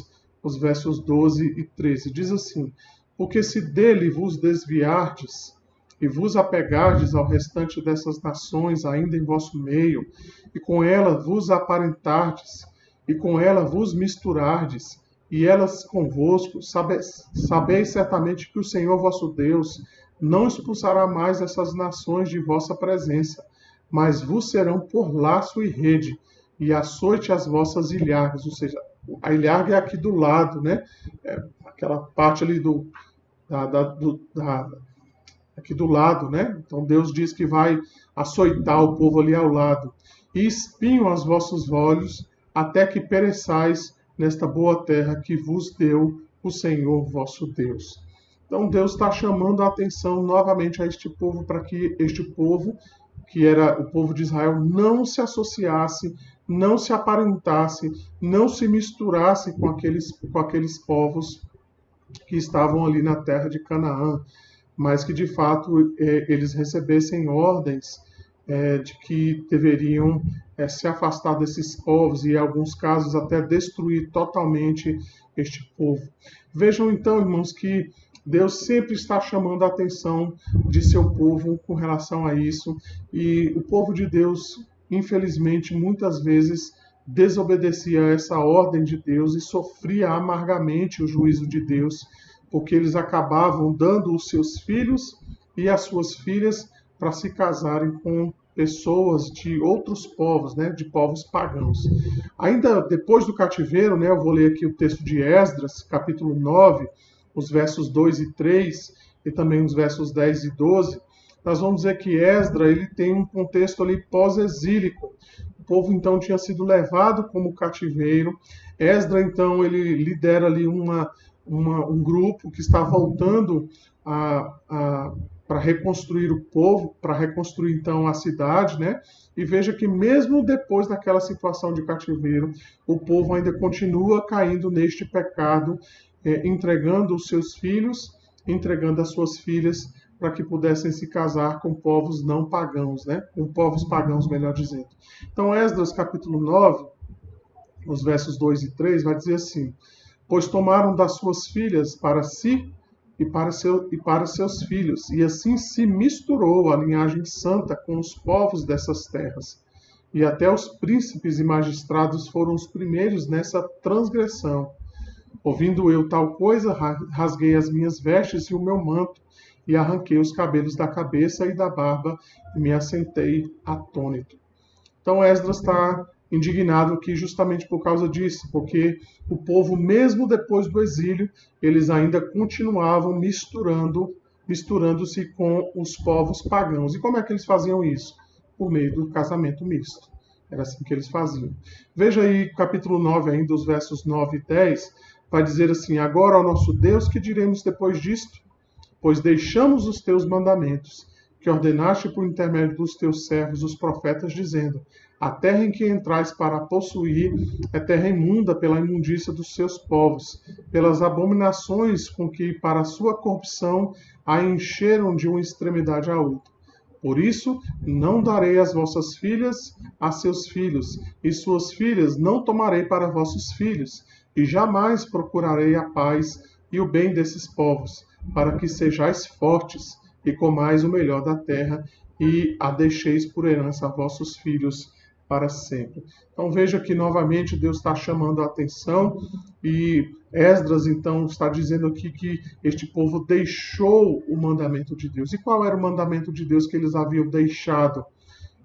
Speaker 1: os versos 12 e 13. Diz assim: porque se dele vos desviardes e vos apegardes ao restante dessas nações ainda em vosso meio, e com ela vos aparentardes, e com ela vos misturardes, e elas convosco, sabeis certamente que o Senhor vosso Deus não expulsará mais essas nações de vossa presença, mas vos serão por laço e rede, e açoite as vossas ilhargas. Ou seja, a ilharga é aqui do lado, né? Aquela parte ali aqui do lado, né? Então Deus diz que vai açoitar o povo ali ao lado. E espinho aos vossos olhos, até que pereçais nesta boa terra que vos deu o Senhor vosso Deus. Então Deus está chamando a atenção novamente a este povo, para que este povo, que era o povo de Israel, não se associasse, não se aparentasse, não se misturasse com aqueles povos que estavam ali na terra de Canaã, mas que de fato eles recebessem ordens de que deveriam se afastar desses povos e, em alguns casos, até destruir totalmente este povo. Vejam então, irmãos, que Deus sempre está chamando a atenção de seu povo com relação a isso, e o povo de Deus, infelizmente, muitas vezes desobedecia a essa ordem de Deus e sofria amargamente o juízo de Deus, porque eles acabavam dando os seus filhos e as suas filhas para se casarem com pessoas de outros povos, né, de povos pagãos. Ainda depois do cativeiro, né, eu vou ler aqui o texto de Esdras, capítulo 9, os versos 2 e 3, e também os versos 10 e 12, nós vamos ver que Esdras ele tem um contexto ali pós-exílico. O povo, então, tinha sido levado como cativeiro. Esdras, então, ele lidera ali um grupo que está voltando para reconstruir o povo, para reconstruir então a cidade, né? E veja que mesmo depois daquela situação de cativeiro, o povo ainda continua caindo neste pecado, entregando os seus filhos, entregando as suas filhas para que pudessem se casar com povos não pagãos, né? Com povos pagãos, melhor dizendo. Então, Esdras capítulo 9, os versos 2 e 3, vai dizer assim: pois tomaram das suas filhas para si e para seus filhos, e assim se misturou a linhagem santa com os povos dessas terras. E até os príncipes e magistrados foram os primeiros nessa transgressão. Ouvindo eu tal coisa, rasguei as minhas vestes e o meu manto, e arranquei os cabelos da cabeça e da barba, e me assentei atônito. Então Esdras está indignado aqui justamente por causa disso, porque o povo, mesmo depois do exílio, eles ainda continuavam misturando-se com os povos pagãos. E como é que eles faziam isso? Por meio do casamento misto. Era assim que eles faziam. Veja aí, capítulo 9, ainda, os versos 9 e 10, vai dizer assim: agora, ó nosso Deus, que diremos depois disto? Pois deixamos os teus mandamentos, que ordenaste por intermédio dos teus servos, os profetas, dizendo: a terra em que entrais para possuir é terra imunda pela imundícia dos seus povos, pelas abominações com que, para a sua corrupção, a encheram de uma extremidade a outra. Por isso, não darei as vossas filhas a seus filhos, e suas filhas não tomarei para vossos filhos, e jamais procurarei a paz e o bem desses povos, para que sejais fortes e comais o melhor da terra, e a deixeis por herança a vossos filhos para sempre. Então veja que novamente Deus está chamando a atenção, e Esdras então está dizendo aqui que este povo deixou o mandamento de Deus. E qual era o mandamento de Deus que eles haviam deixado?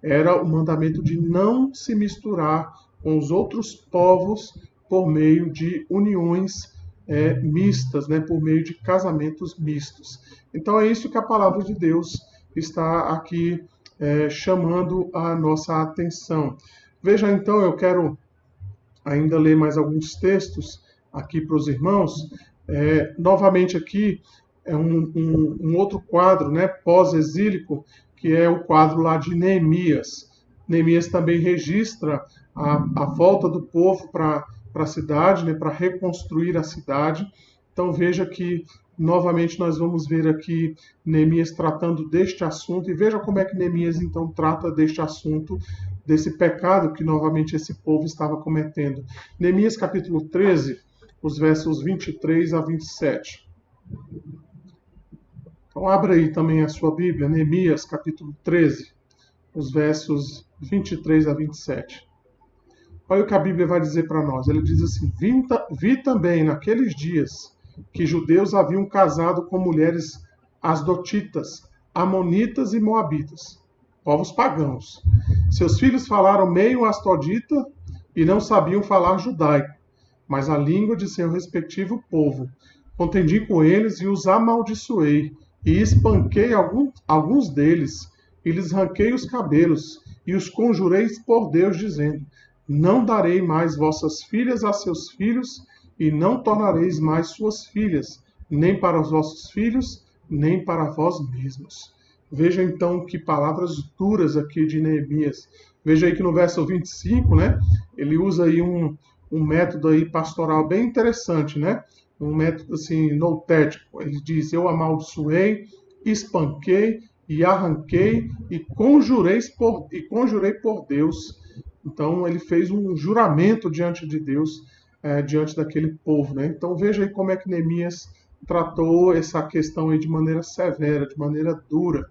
Speaker 1: Era o mandamento de não se misturar com os outros povos por meio de uniões mistas, né, por meio de casamentos mistos. Então é isso que a palavra de Deus está aqui chamando a nossa atenção. Veja então, eu quero ainda ler mais alguns textos aqui para os irmãos. Novamente aqui é um outro quadro, né, pós-exílico, que é o quadro lá de Neemias. Neemias também registra a volta do povo para a cidade, né, para reconstruir a cidade. Então veja que Novamente nós vamos ver aqui Neemias tratando deste assunto, e veja como é que Neemias então trata deste assunto, desse pecado que novamente esse povo estava cometendo. Neemias capítulo 13, os versos 23 a 27. Então abra aí também a sua Bíblia, Neemias capítulo 13, os versos 23 a 27. Olha o que a Bíblia vai dizer para nós. Ele diz assim: vi também naqueles dias que judeus haviam casado com mulheres asdotitas, amonitas e moabitas, povos pagãos. Seus filhos falaram meio astodita e não sabiam falar judaico, mas a língua de seu respectivo povo. Contendi com eles e os amaldiçoei, e espanquei alguns deles, e lhes ranquei os cabelos, e os conjurei por Deus, dizendo: não darei mais vossas filhas a seus filhos, e não tornareis mais suas filhas, nem para os vossos filhos, nem para vós mesmos. Veja então que palavras duras aqui de Neemias. Veja aí que no verso 25, né, ele usa aí um método aí pastoral bem interessante, né? Um método assim noutético. Ele diz: eu amaldiçoei, espanquei e arranquei e conjurei por Deus. Então ele fez um juramento diante de Deus, diante daquele povo, né? Então veja aí como é que Neemias tratou essa questão aí de maneira severa, de maneira dura,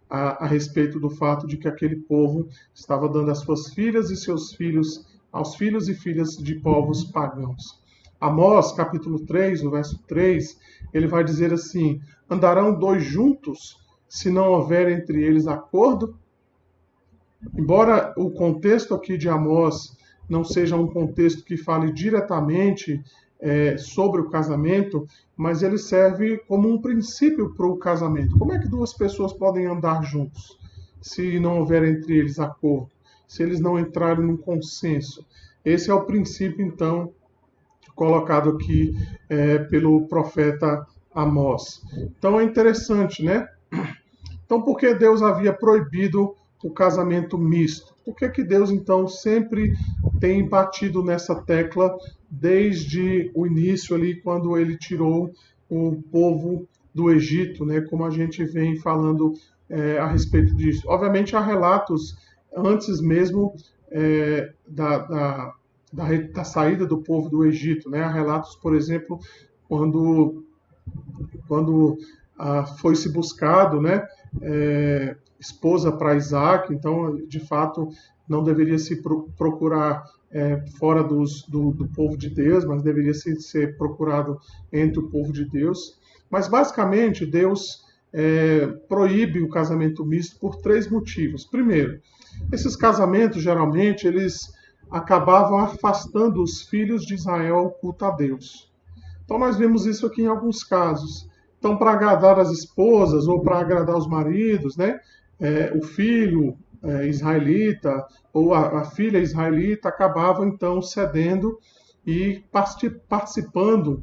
Speaker 1: a respeito do fato de que aquele povo estava dando as suas filhas e seus filhos aos filhos e filhas de povos pagãos. Amós, capítulo 3, no verso 3, ele vai dizer assim: andarão dois juntos, se não houver entre eles acordo? Embora o contexto aqui de Amós não seja um contexto que fale diretamente sobre o casamento, mas ele serve como um princípio para o casamento. Como é que duas pessoas podem andar juntos se não houver entre eles acordo, se eles não entrarem num consenso? Esse é o princípio, então, colocado aqui pelo profeta Amós. Então é interessante, né? Então, por que Deus havia proibido o casamento misto? Por que Deus, então, sempre tem batido nessa tecla desde o início ali, quando ele tirou o povo do Egito, né? Como a gente vem falando a respeito disso. Obviamente, há relatos antes mesmo da saída do povo do Egito, né? Há relatos, por exemplo, quando foi se buscado, né, esposa para Isaac, então, de fato, não deveria se procurar fora do povo de Deus, mas deveria ser procurado entre o povo de Deus. Mas, basicamente, Deus proíbe o casamento misto por três motivos. Primeiro, esses casamentos, geralmente, eles acabavam afastando os filhos de Israel ao culto a Deus. Então, nós vemos isso aqui em alguns casos. Então, para agradar as esposas ou para agradar os maridos, né, o filho israelita ou a filha israelita acabava então cedendo e participando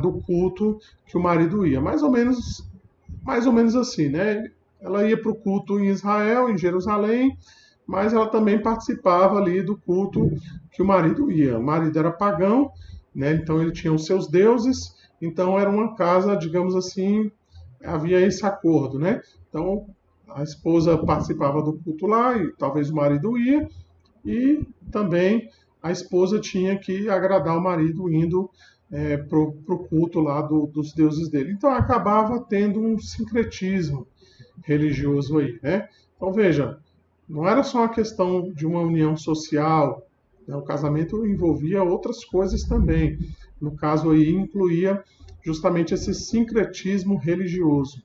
Speaker 1: do culto que o marido ia. Mais ou menos assim, né? Ela ia para o culto em Israel, em Jerusalém, mas ela também participava ali do culto que o marido ia. O marido era pagão, né? Então ele tinha os seus deuses. Então era uma casa, digamos assim, havia esse acordo, né? Então a esposa participava do culto lá e talvez o marido ia, e também a esposa tinha que agradar o marido indo pro culto lá dos deuses dele. Então acabava tendo um sincretismo religioso aí, né? Então veja, não era só uma questão de uma união social, né? O casamento envolvia outras coisas também. No caso aí, incluía justamente esse sincretismo religioso.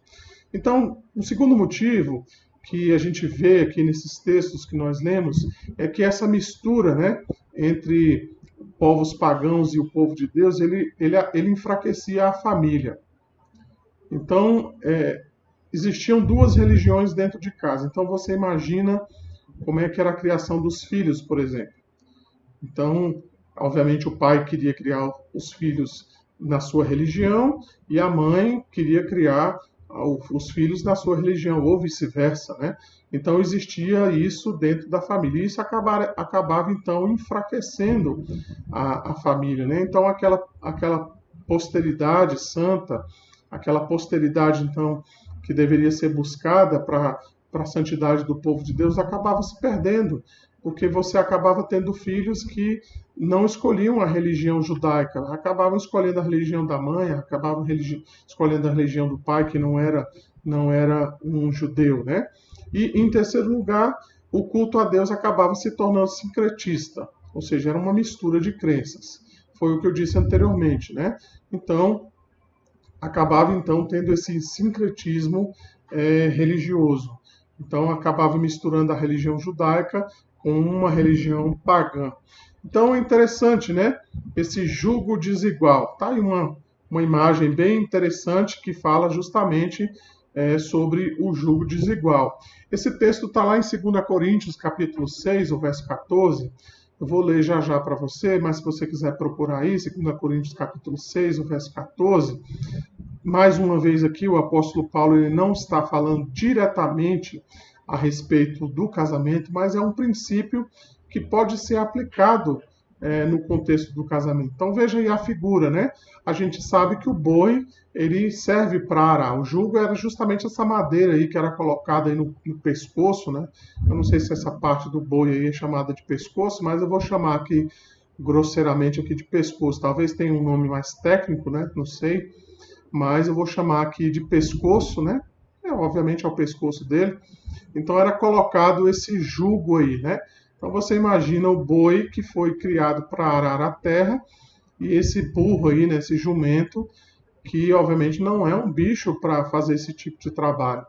Speaker 1: Então, o segundo motivo que a gente vê aqui nesses textos que nós lemos é que essa mistura, né, entre povos pagãos e o povo de Deus, ele enfraquecia a família. Então, existiam duas religiões dentro de casa. Então, você imagina como é que era a criação dos filhos, por exemplo. Então, obviamente, o pai queria criar os filhos na sua religião e a mãe queria criar os filhos na sua religião, ou vice-versa, né? Então existia isso dentro da família, e isso acabava então enfraquecendo a família, né? Então aquela posteridade santa aquela posteridade, então, que deveria ser buscada para a santidade do povo de Deus, acabava se perdendo, porque você acabava tendo filhos que não escolhiam a religião judaica, acabavam escolhendo a religião da mãe, acabavam escolhendo a religião do pai, que não era um judeu, né? E, em terceiro lugar, o culto a Deus acabava se tornando sincretista, ou seja, era uma mistura de crenças. Foi o que eu disse anteriormente, né? Então, acabava então tendo esse sincretismo religioso. Então, acabava misturando a religião judaica com uma religião pagã. Então, é interessante, né? Esse jugo desigual. Tá aí uma imagem bem interessante que fala justamente sobre o jugo desigual. Esse texto está lá em 2 Coríntios, capítulo 6, o verso 14. Eu vou ler já já para você, mas se você quiser procurar aí, 2 Coríntios, capítulo 6, o verso 14. Mais uma vez aqui, o apóstolo Paulo ele não está falando diretamente a respeito do casamento, mas é um princípio que pode ser aplicado no contexto do casamento. Então veja aí a figura, né? A gente sabe que o boi ele serve para arar. O jugo era justamente essa madeira aí que era colocada aí no pescoço, né? Eu não sei se essa parte do boi aí é chamada de pescoço, mas eu vou chamar aqui grosseiramente aqui de pescoço. Talvez tenha um nome mais técnico, né? Não sei, mas eu vou chamar aqui de pescoço, né? Obviamente é o pescoço dele. Então era colocado esse jugo aí, né? Então você imagina o boi que foi criado para arar a terra e esse burro aí, né, esse jumento, que obviamente não é um bicho para fazer esse tipo de trabalho.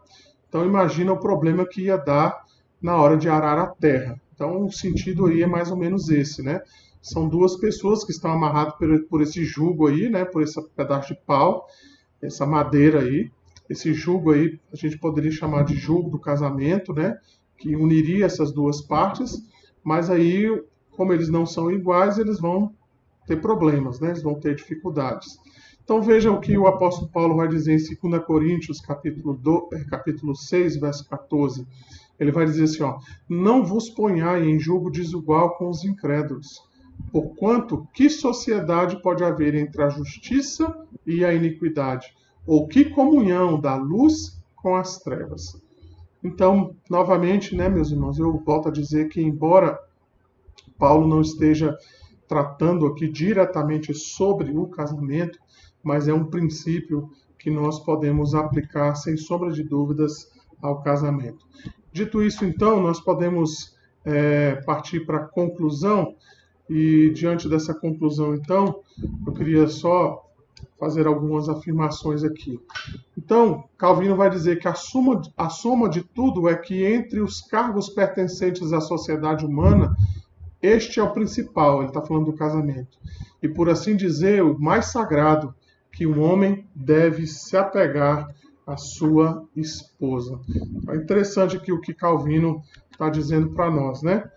Speaker 1: Então imagina o problema que ia dar na hora de arar a terra. Então o sentido aí é mais ou menos esse, né? São duas pessoas que estão amarradas por esse jugo aí, né, por esse pedaço de pau, essa madeira aí. Esse jugo aí a gente poderia chamar de jugo do casamento, né, que uniria essas duas partes, mas aí, como eles não são iguais, eles vão ter problemas, né, eles vão ter dificuldades. Então veja o que o apóstolo Paulo vai dizer em 2 Coríntios, capítulo 6, verso 14. Ele vai dizer assim, ó, não vos ponhai em julgo desigual com os incrédulos, porquanto que sociedade pode haver entre a justiça e a iniquidade? Ou que comunhão da luz com as trevas? Então, novamente, né, meus irmãos, eu volto a dizer que, embora Paulo não esteja tratando aqui diretamente sobre o casamento, mas é um princípio que nós podemos aplicar, sem sombra de dúvidas, ao casamento. Dito isso, então, nós podemos partir para a conclusão, e diante dessa conclusão, então, eu queria só fazer algumas afirmações aqui. Então, Calvino vai dizer que a soma de tudo é que entre os cargos pertencentes à sociedade humana, este é o principal, ele está falando do casamento. E por assim dizer, o mais sagrado, que um homem deve se apegar à sua esposa. É interessante aqui o que Calvino está dizendo para nós, né?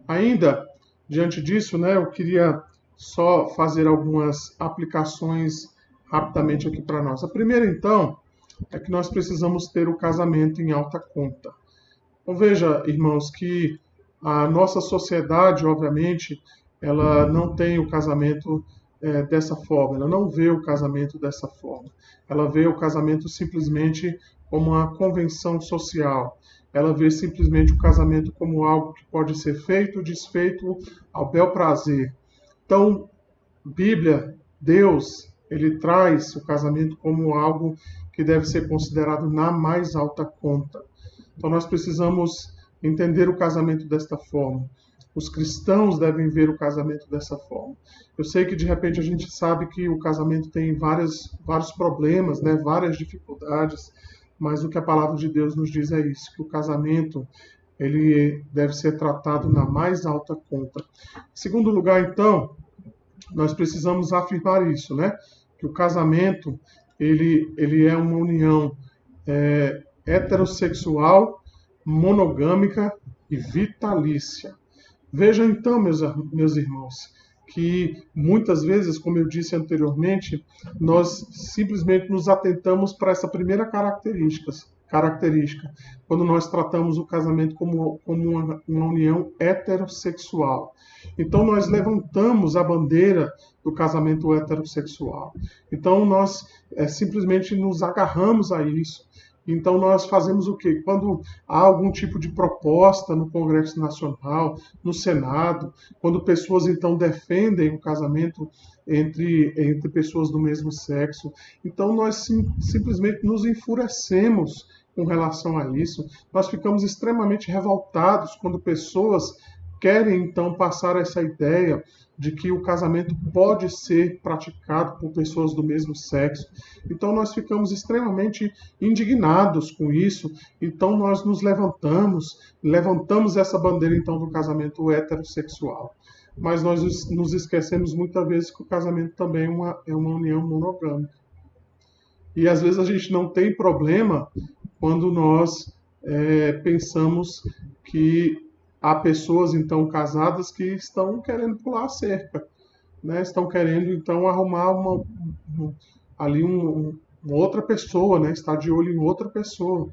Speaker 1: Ainda, diante disso, né, eu queria só fazer algumas aplicações rapidamente aqui para nós. A primeira, então, é que nós precisamos ter o casamento em alta conta. Então, veja, irmãos, que a nossa sociedade, obviamente, ela não tem o casamento dessa forma, ela não vê o casamento dessa forma. Ela vê o casamento simplesmente como uma convenção social. Ela vê simplesmente o casamento como algo que pode ser feito, desfeito ao bel prazer. Então, Bíblia, Deus, ele traz o casamento como algo que deve ser considerado na mais alta conta. Então nós precisamos entender o casamento desta forma. Os cristãos devem ver o casamento dessa forma. Eu sei que de repente a gente sabe que o casamento tem vários problemas, né, várias dificuldades, mas o que a palavra de Deus nos diz é isso, que o casamento ele deve ser tratado na mais alta conta. Em segundo lugar, então, nós precisamos afirmar isso, né? Que o casamento ele é uma união heterossexual, monogâmica e vitalícia. Vejam então, meus irmãos, que muitas vezes, como eu disse anteriormente, nós simplesmente nos atentamos para essa primeira característica, característica, quando nós tratamos o casamento como uma união heterossexual. Então, nós levantamos a bandeira do casamento heterossexual. Então, nós simplesmente nos agarramos a isso. Então, nós fazemos o quê? Quando há algum tipo de proposta no Congresso Nacional, no Senado, quando pessoas, então, defendem o casamento entre pessoas do mesmo sexo, então nós simplesmente nos enfurecemos com relação a isso. Nós ficamos extremamente revoltados quando pessoas querem, então, passar essa ideia de que o casamento pode ser praticado por pessoas do mesmo sexo. Então nós ficamos extremamente indignados com isso. Então nós nos levantamos essa bandeira então do casamento heterossexual. Mas nós nos esquecemos muitas vezes que o casamento também é uma união monogâmica. E às vezes a gente não tem problema quando nós pensamos que há pessoas, então, casadas que estão querendo pular a cerca, né? Estão querendo, então, arrumar uma outra pessoa, né? Estar de olho em outra pessoa.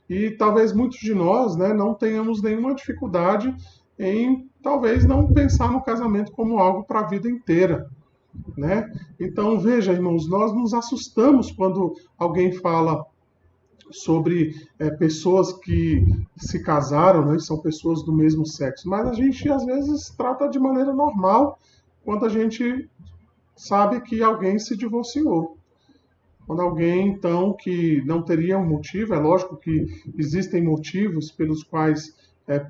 Speaker 1: E talvez muitos de nós, né, não tenhamos nenhuma dificuldade em, talvez, não pensar no casamento como algo para a vida inteira, né? Então, veja, irmãos, nós nos assustamos quando alguém fala sobre pessoas que se casaram, né, são pessoas do mesmo sexo, mas a gente às vezes trata de maneira normal quando a gente sabe que alguém se divorciou. Quando alguém, então, que não teria um motivo, é lógico que existem motivos pelos quais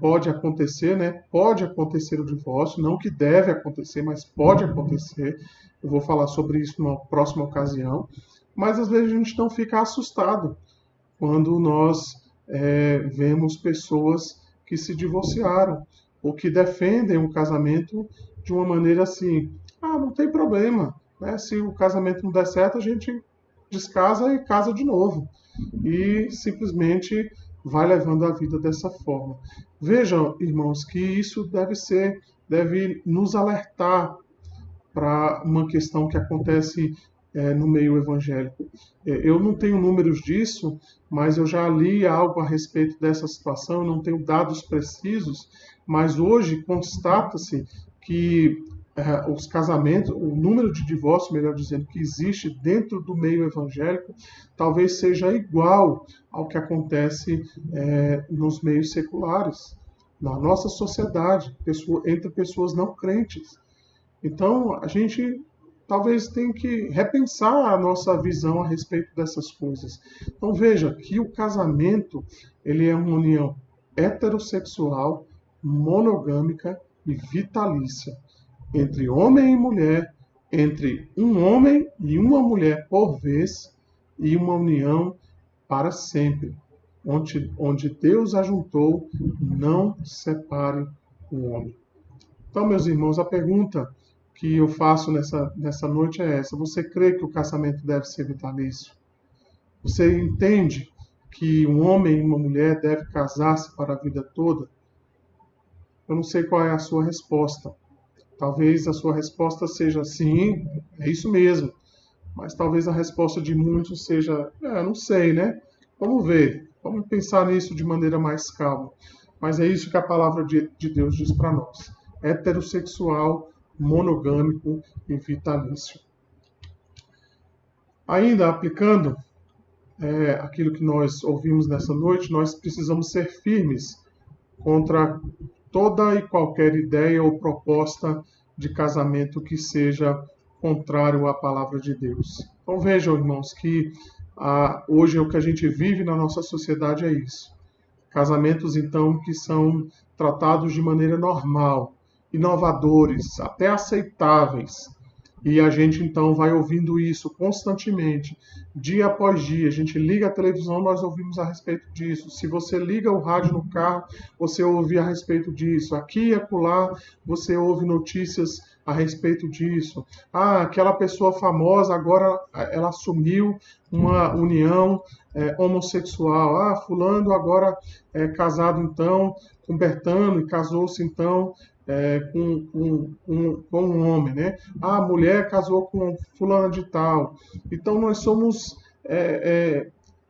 Speaker 1: pode acontecer, né? Pode acontecer o divórcio, não que deve acontecer, mas pode acontecer. Eu vou falar sobre isso numa próxima ocasião. Mas às vezes a gente não fica assustado quando nós vemos pessoas que se divorciaram ou que defendem o casamento de uma maneira assim, não tem problema, né? Se o casamento não der certo, a gente descasa e casa de novo. E simplesmente vai levando a vida dessa forma. Vejam, irmãos, que isso deve nos alertar para uma questão que acontece no meio evangélico. Eu não tenho números disso, mas eu já li algo a respeito dessa situação, eu não tenho dados precisos, mas hoje constata-se que os casamentos, o número de divórcios, melhor dizendo, que existe dentro do meio evangélico, talvez seja igual ao que acontece nos meios seculares, na nossa sociedade, entre pessoas não crentes. Então, a gente talvez tenha que repensar a nossa visão a respeito dessas coisas. Então, veja que o casamento, ele é uma união heterossexual, monogâmica e vitalícia entre homem e mulher, entre um homem e uma mulher por vez, e uma união para sempre. Onde Deus ajuntou, não separe o homem. Então, meus irmãos, a pergunta que eu faço nessa noite é essa: você crê que o casamento deve ser vitalício? Você entende que um homem e uma mulher devem casar-se para a vida toda? Eu não sei qual é a sua resposta. Talvez a sua resposta seja sim, é isso mesmo. Mas talvez a resposta de muitos seja, não sei, né? Vamos ver, vamos pensar nisso de maneira mais calma. Mas é isso que a palavra de Deus diz para nós: heterossexual, monogâmico e vitalício. Ainda aplicando aquilo que nós ouvimos nessa noite, nós precisamos ser firmes contra toda e qualquer ideia ou proposta de casamento que seja contrário à palavra de Deus. Então vejam, irmãos, que hoje o que a gente vive na nossa sociedade é isso. Casamentos, então, que são tratados de maneira normal, inovadores, até aceitáveis. E a gente, então, vai ouvindo isso constantemente, dia após dia. A gente liga a televisão, nós ouvimos a respeito disso. Se você liga o rádio no carro, você ouve a respeito disso. Aqui e acolá, você ouve notícias a respeito disso. Aquela pessoa famosa, agora ela assumiu uma união homossexual. Fulano agora é casado, então, com Bertano, e casou-se, então, com um homem, né? A mulher casou com fulana de tal. Então nós somos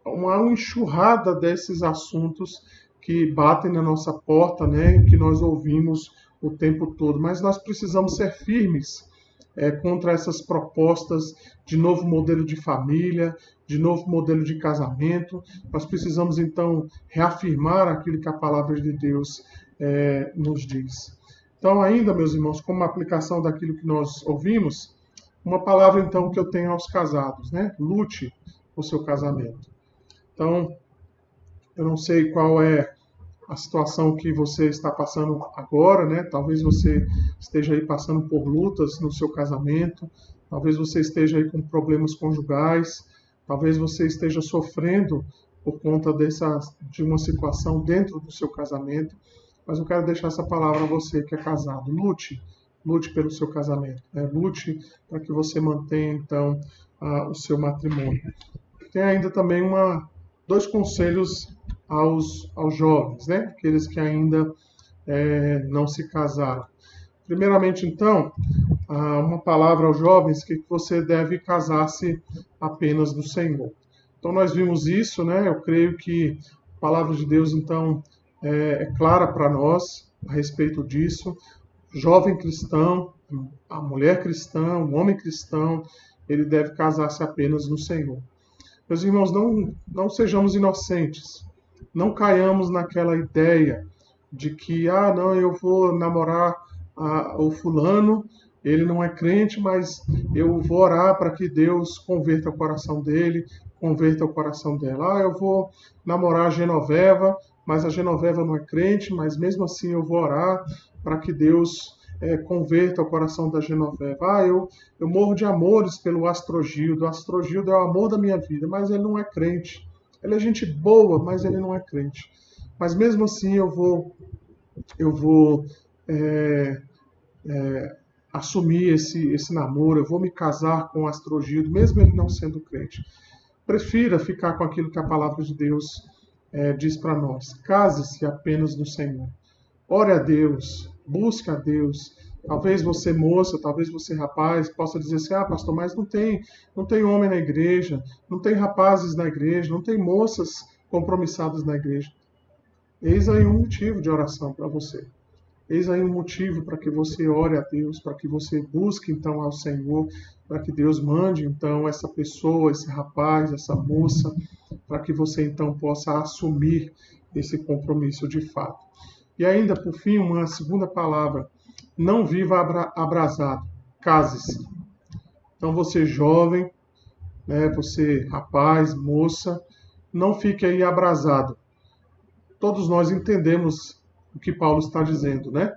Speaker 1: uma enxurrada desses assuntos que batem na nossa porta, né, que nós ouvimos o tempo todo. Mas nós precisamos ser firmes contra essas propostas de novo modelo de família, de novo modelo de casamento. Nós precisamos, então, reafirmar aquilo que a palavra de Deus nos diz. Então, ainda, meus irmãos, como uma aplicação daquilo que nós ouvimos, uma palavra, então, que eu tenho aos casados, né? Lute o seu casamento. Então, eu não sei qual é a situação que você está passando agora, né? Talvez você esteja aí passando por lutas no seu casamento, talvez você esteja aí com problemas conjugais, talvez você esteja sofrendo por conta de uma situação dentro do seu casamento, mas eu quero deixar essa palavra a você que é casado. Lute pelo seu casamento, né? Lute para que você mantenha, então, o seu matrimônio. Tem ainda também dois conselhos aos jovens, né? Aqueles que ainda não se casaram. Primeiramente, então, uma palavra aos jovens que você deve casar-se apenas no Senhor. Então, nós vimos isso, né? Eu creio que a palavra de Deus, então, é clara para nós a respeito disso. Jovem cristão, a mulher cristã, o homem cristão, ele deve casar-se apenas no Senhor. Meus irmãos, não sejamos inocentes. Não caiamos naquela ideia de que, não, eu vou namorar o fulano, ele não é crente, mas eu vou orar para que Deus converta o coração dele, converta o coração dela. Eu vou namorar a Genoveva, mas a Genoveva não é crente, mas mesmo assim eu vou orar para que Deus converta o coração da Genoveva. Eu morro de amores pelo Astrogildo. O Astrogildo é o amor da minha vida, mas ele não é crente. Ele é gente boa, mas ele não é crente. Mas mesmo assim eu vou assumir esse namoro, eu vou me casar com o Astrogildo, mesmo ele não sendo crente. Prefira ficar com aquilo que a palavra de Deus diz para nós. Case-se apenas no Senhor. Ore a Deus, busque a Deus. Talvez você, moça, talvez você, rapaz, possa dizer assim, pastor, mas não tem homem na igreja, não tem rapazes na igreja, não tem moças compromissadas na igreja. Eis aí um motivo de oração para você. Eis aí um motivo para que você ore a Deus, para que você busque, então, ao Senhor, para que Deus mande, então, essa pessoa, esse rapaz, essa moça, para que você, então, possa assumir esse compromisso de fato. E ainda, por fim, uma segunda palavra. Não viva abrasado, case-se. Então você jovem, né, você rapaz, moça, não fique aí abrasado. Todos nós entendemos o que Paulo está dizendo, né?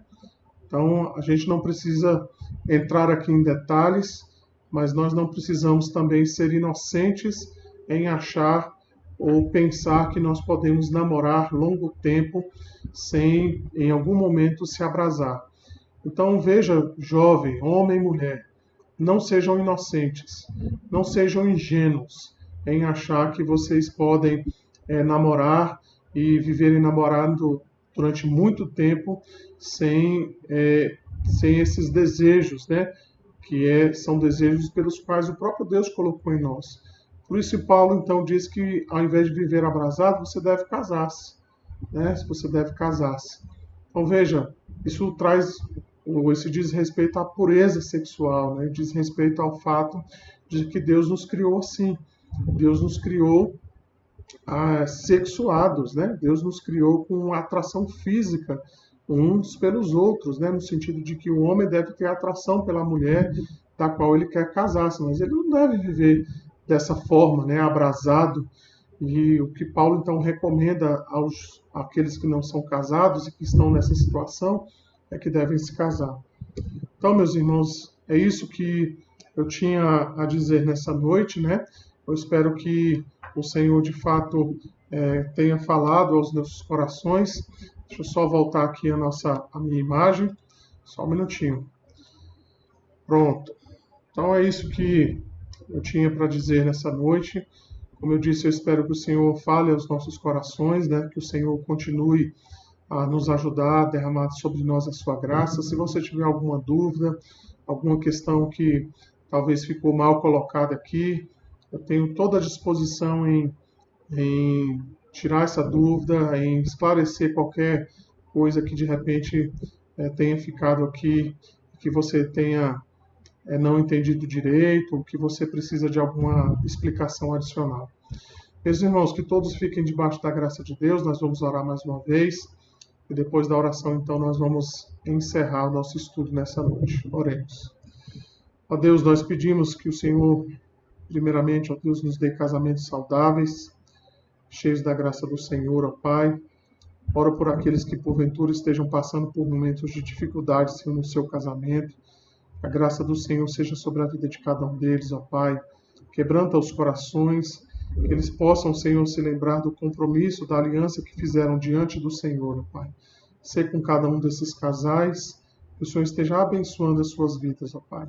Speaker 1: Então a gente não precisa entrar aqui em detalhes, mas nós não precisamos também ser inocentes em achar ou pensar que nós podemos namorar longo tempo sem, em algum momento, se abrasar. Então veja, jovem, homem e mulher, não sejam inocentes, não sejam ingênuos em achar que vocês podem namorar e viverem namorando durante muito tempo sem esses desejos, né? Que são desejos pelos quais o próprio Deus colocou em nós. Por isso Paulo então diz que ao invés de viver abrasado, você deve casar-se, né? Você deve casar-se. Então veja, isso diz respeito à pureza sexual, né? Diz respeito ao fato de que Deus nos criou assim. Deus nos criou sexuados, né? Deus nos criou com atração física uns pelos outros, né? No sentido de que o homem deve ter atração pela mulher da qual ele quer casar-se, mas ele não deve viver dessa forma, né? Abrasado. E o que Paulo então recomenda àqueles que não são casados e que estão nessa situação é que devem se casar. Então, meus irmãos, é isso que eu tinha a dizer nessa noite, né? Eu espero que o Senhor, de fato, tenha falado aos nossos corações. Deixa eu só voltar aqui a minha imagem. Só um minutinho. Pronto. Então, é isso que eu tinha para dizer nessa noite. Como eu disse, eu espero que o Senhor fale aos nossos corações, né? Que o Senhor continue a nos ajudar, a derramar sobre nós a sua graça. Se você tiver alguma dúvida, alguma questão que talvez ficou mal colocada aqui, eu tenho toda a disposição em em tirar essa dúvida, em esclarecer qualquer coisa que de repente tenha ficado aqui, que você tenha não entendido direito, ou que você precisa de alguma explicação adicional. Meus irmãos, que todos fiquem debaixo da graça de Deus. Nós vamos orar mais uma vez e depois da oração, então, nós vamos encerrar o nosso estudo nessa noite. Oremos. Ó Deus, nós pedimos que o Senhor, primeiramente, ó Deus, nos dê casamentos saudáveis, cheios da graça do Senhor, ó Pai. Oro por aqueles que porventura estejam passando por momentos de dificuldade, Senhor, no seu casamento. A graça do Senhor seja sobre a vida de cada um deles, ó Pai. Quebranta os corações, que eles possam, Senhor, se lembrar do compromisso, da aliança que fizeram diante do Senhor, ó Pai. Ser com cada um desses casais, que o Senhor esteja abençoando as suas vidas, ó Pai.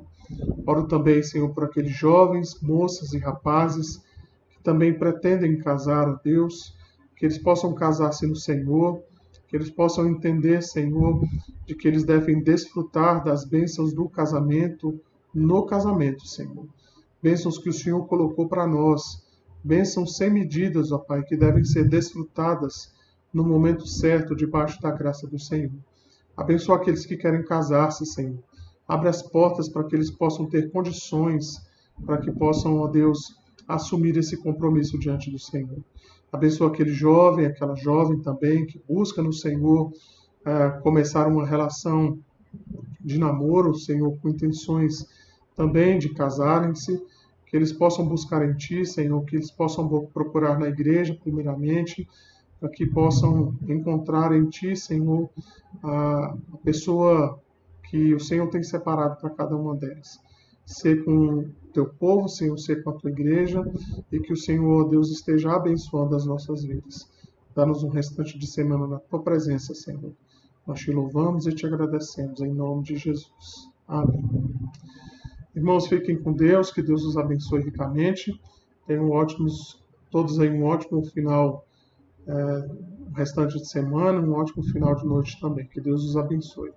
Speaker 1: Oro também, Senhor, por aqueles jovens, moças e rapazes que também pretendem casar, ó Deus, que eles possam casar-se no Senhor, que eles possam entender, Senhor, de que eles devem desfrutar das bênçãos do casamento no casamento, Senhor. Bênçãos que o Senhor colocou para nós, bênçãos sem medidas, ó Pai, que devem ser desfrutadas no momento certo, debaixo da graça do Senhor. Abençoa aqueles que querem casar-se, Senhor. Abre as portas para que eles possam ter condições, para que possam, ó Deus, assumir esse compromisso diante do Senhor. Abençoa aquele jovem, aquela jovem também, que busca no Senhor começar uma relação de namoro, Senhor, com intenções também de casarem-se, que eles possam buscar em Ti, Senhor, que eles possam procurar na igreja, primeiramente, para que possam encontrar em Ti, Senhor, a pessoa que o Senhor tem separado para cada uma delas. Ser com o Teu povo, Senhor, ser com a Tua igreja, e que o Senhor, Deus, esteja abençoando as nossas vidas. Dá-nos um restante de semana na Tua presença, Senhor. Nós Te louvamos e Te agradecemos, em nome de Jesus. Amém. Irmãos, fiquem com Deus, que Deus os abençoe ricamente. Tenham todos aí um ótimo final, restante de semana, um ótimo final de noite também. Que Deus os abençoe.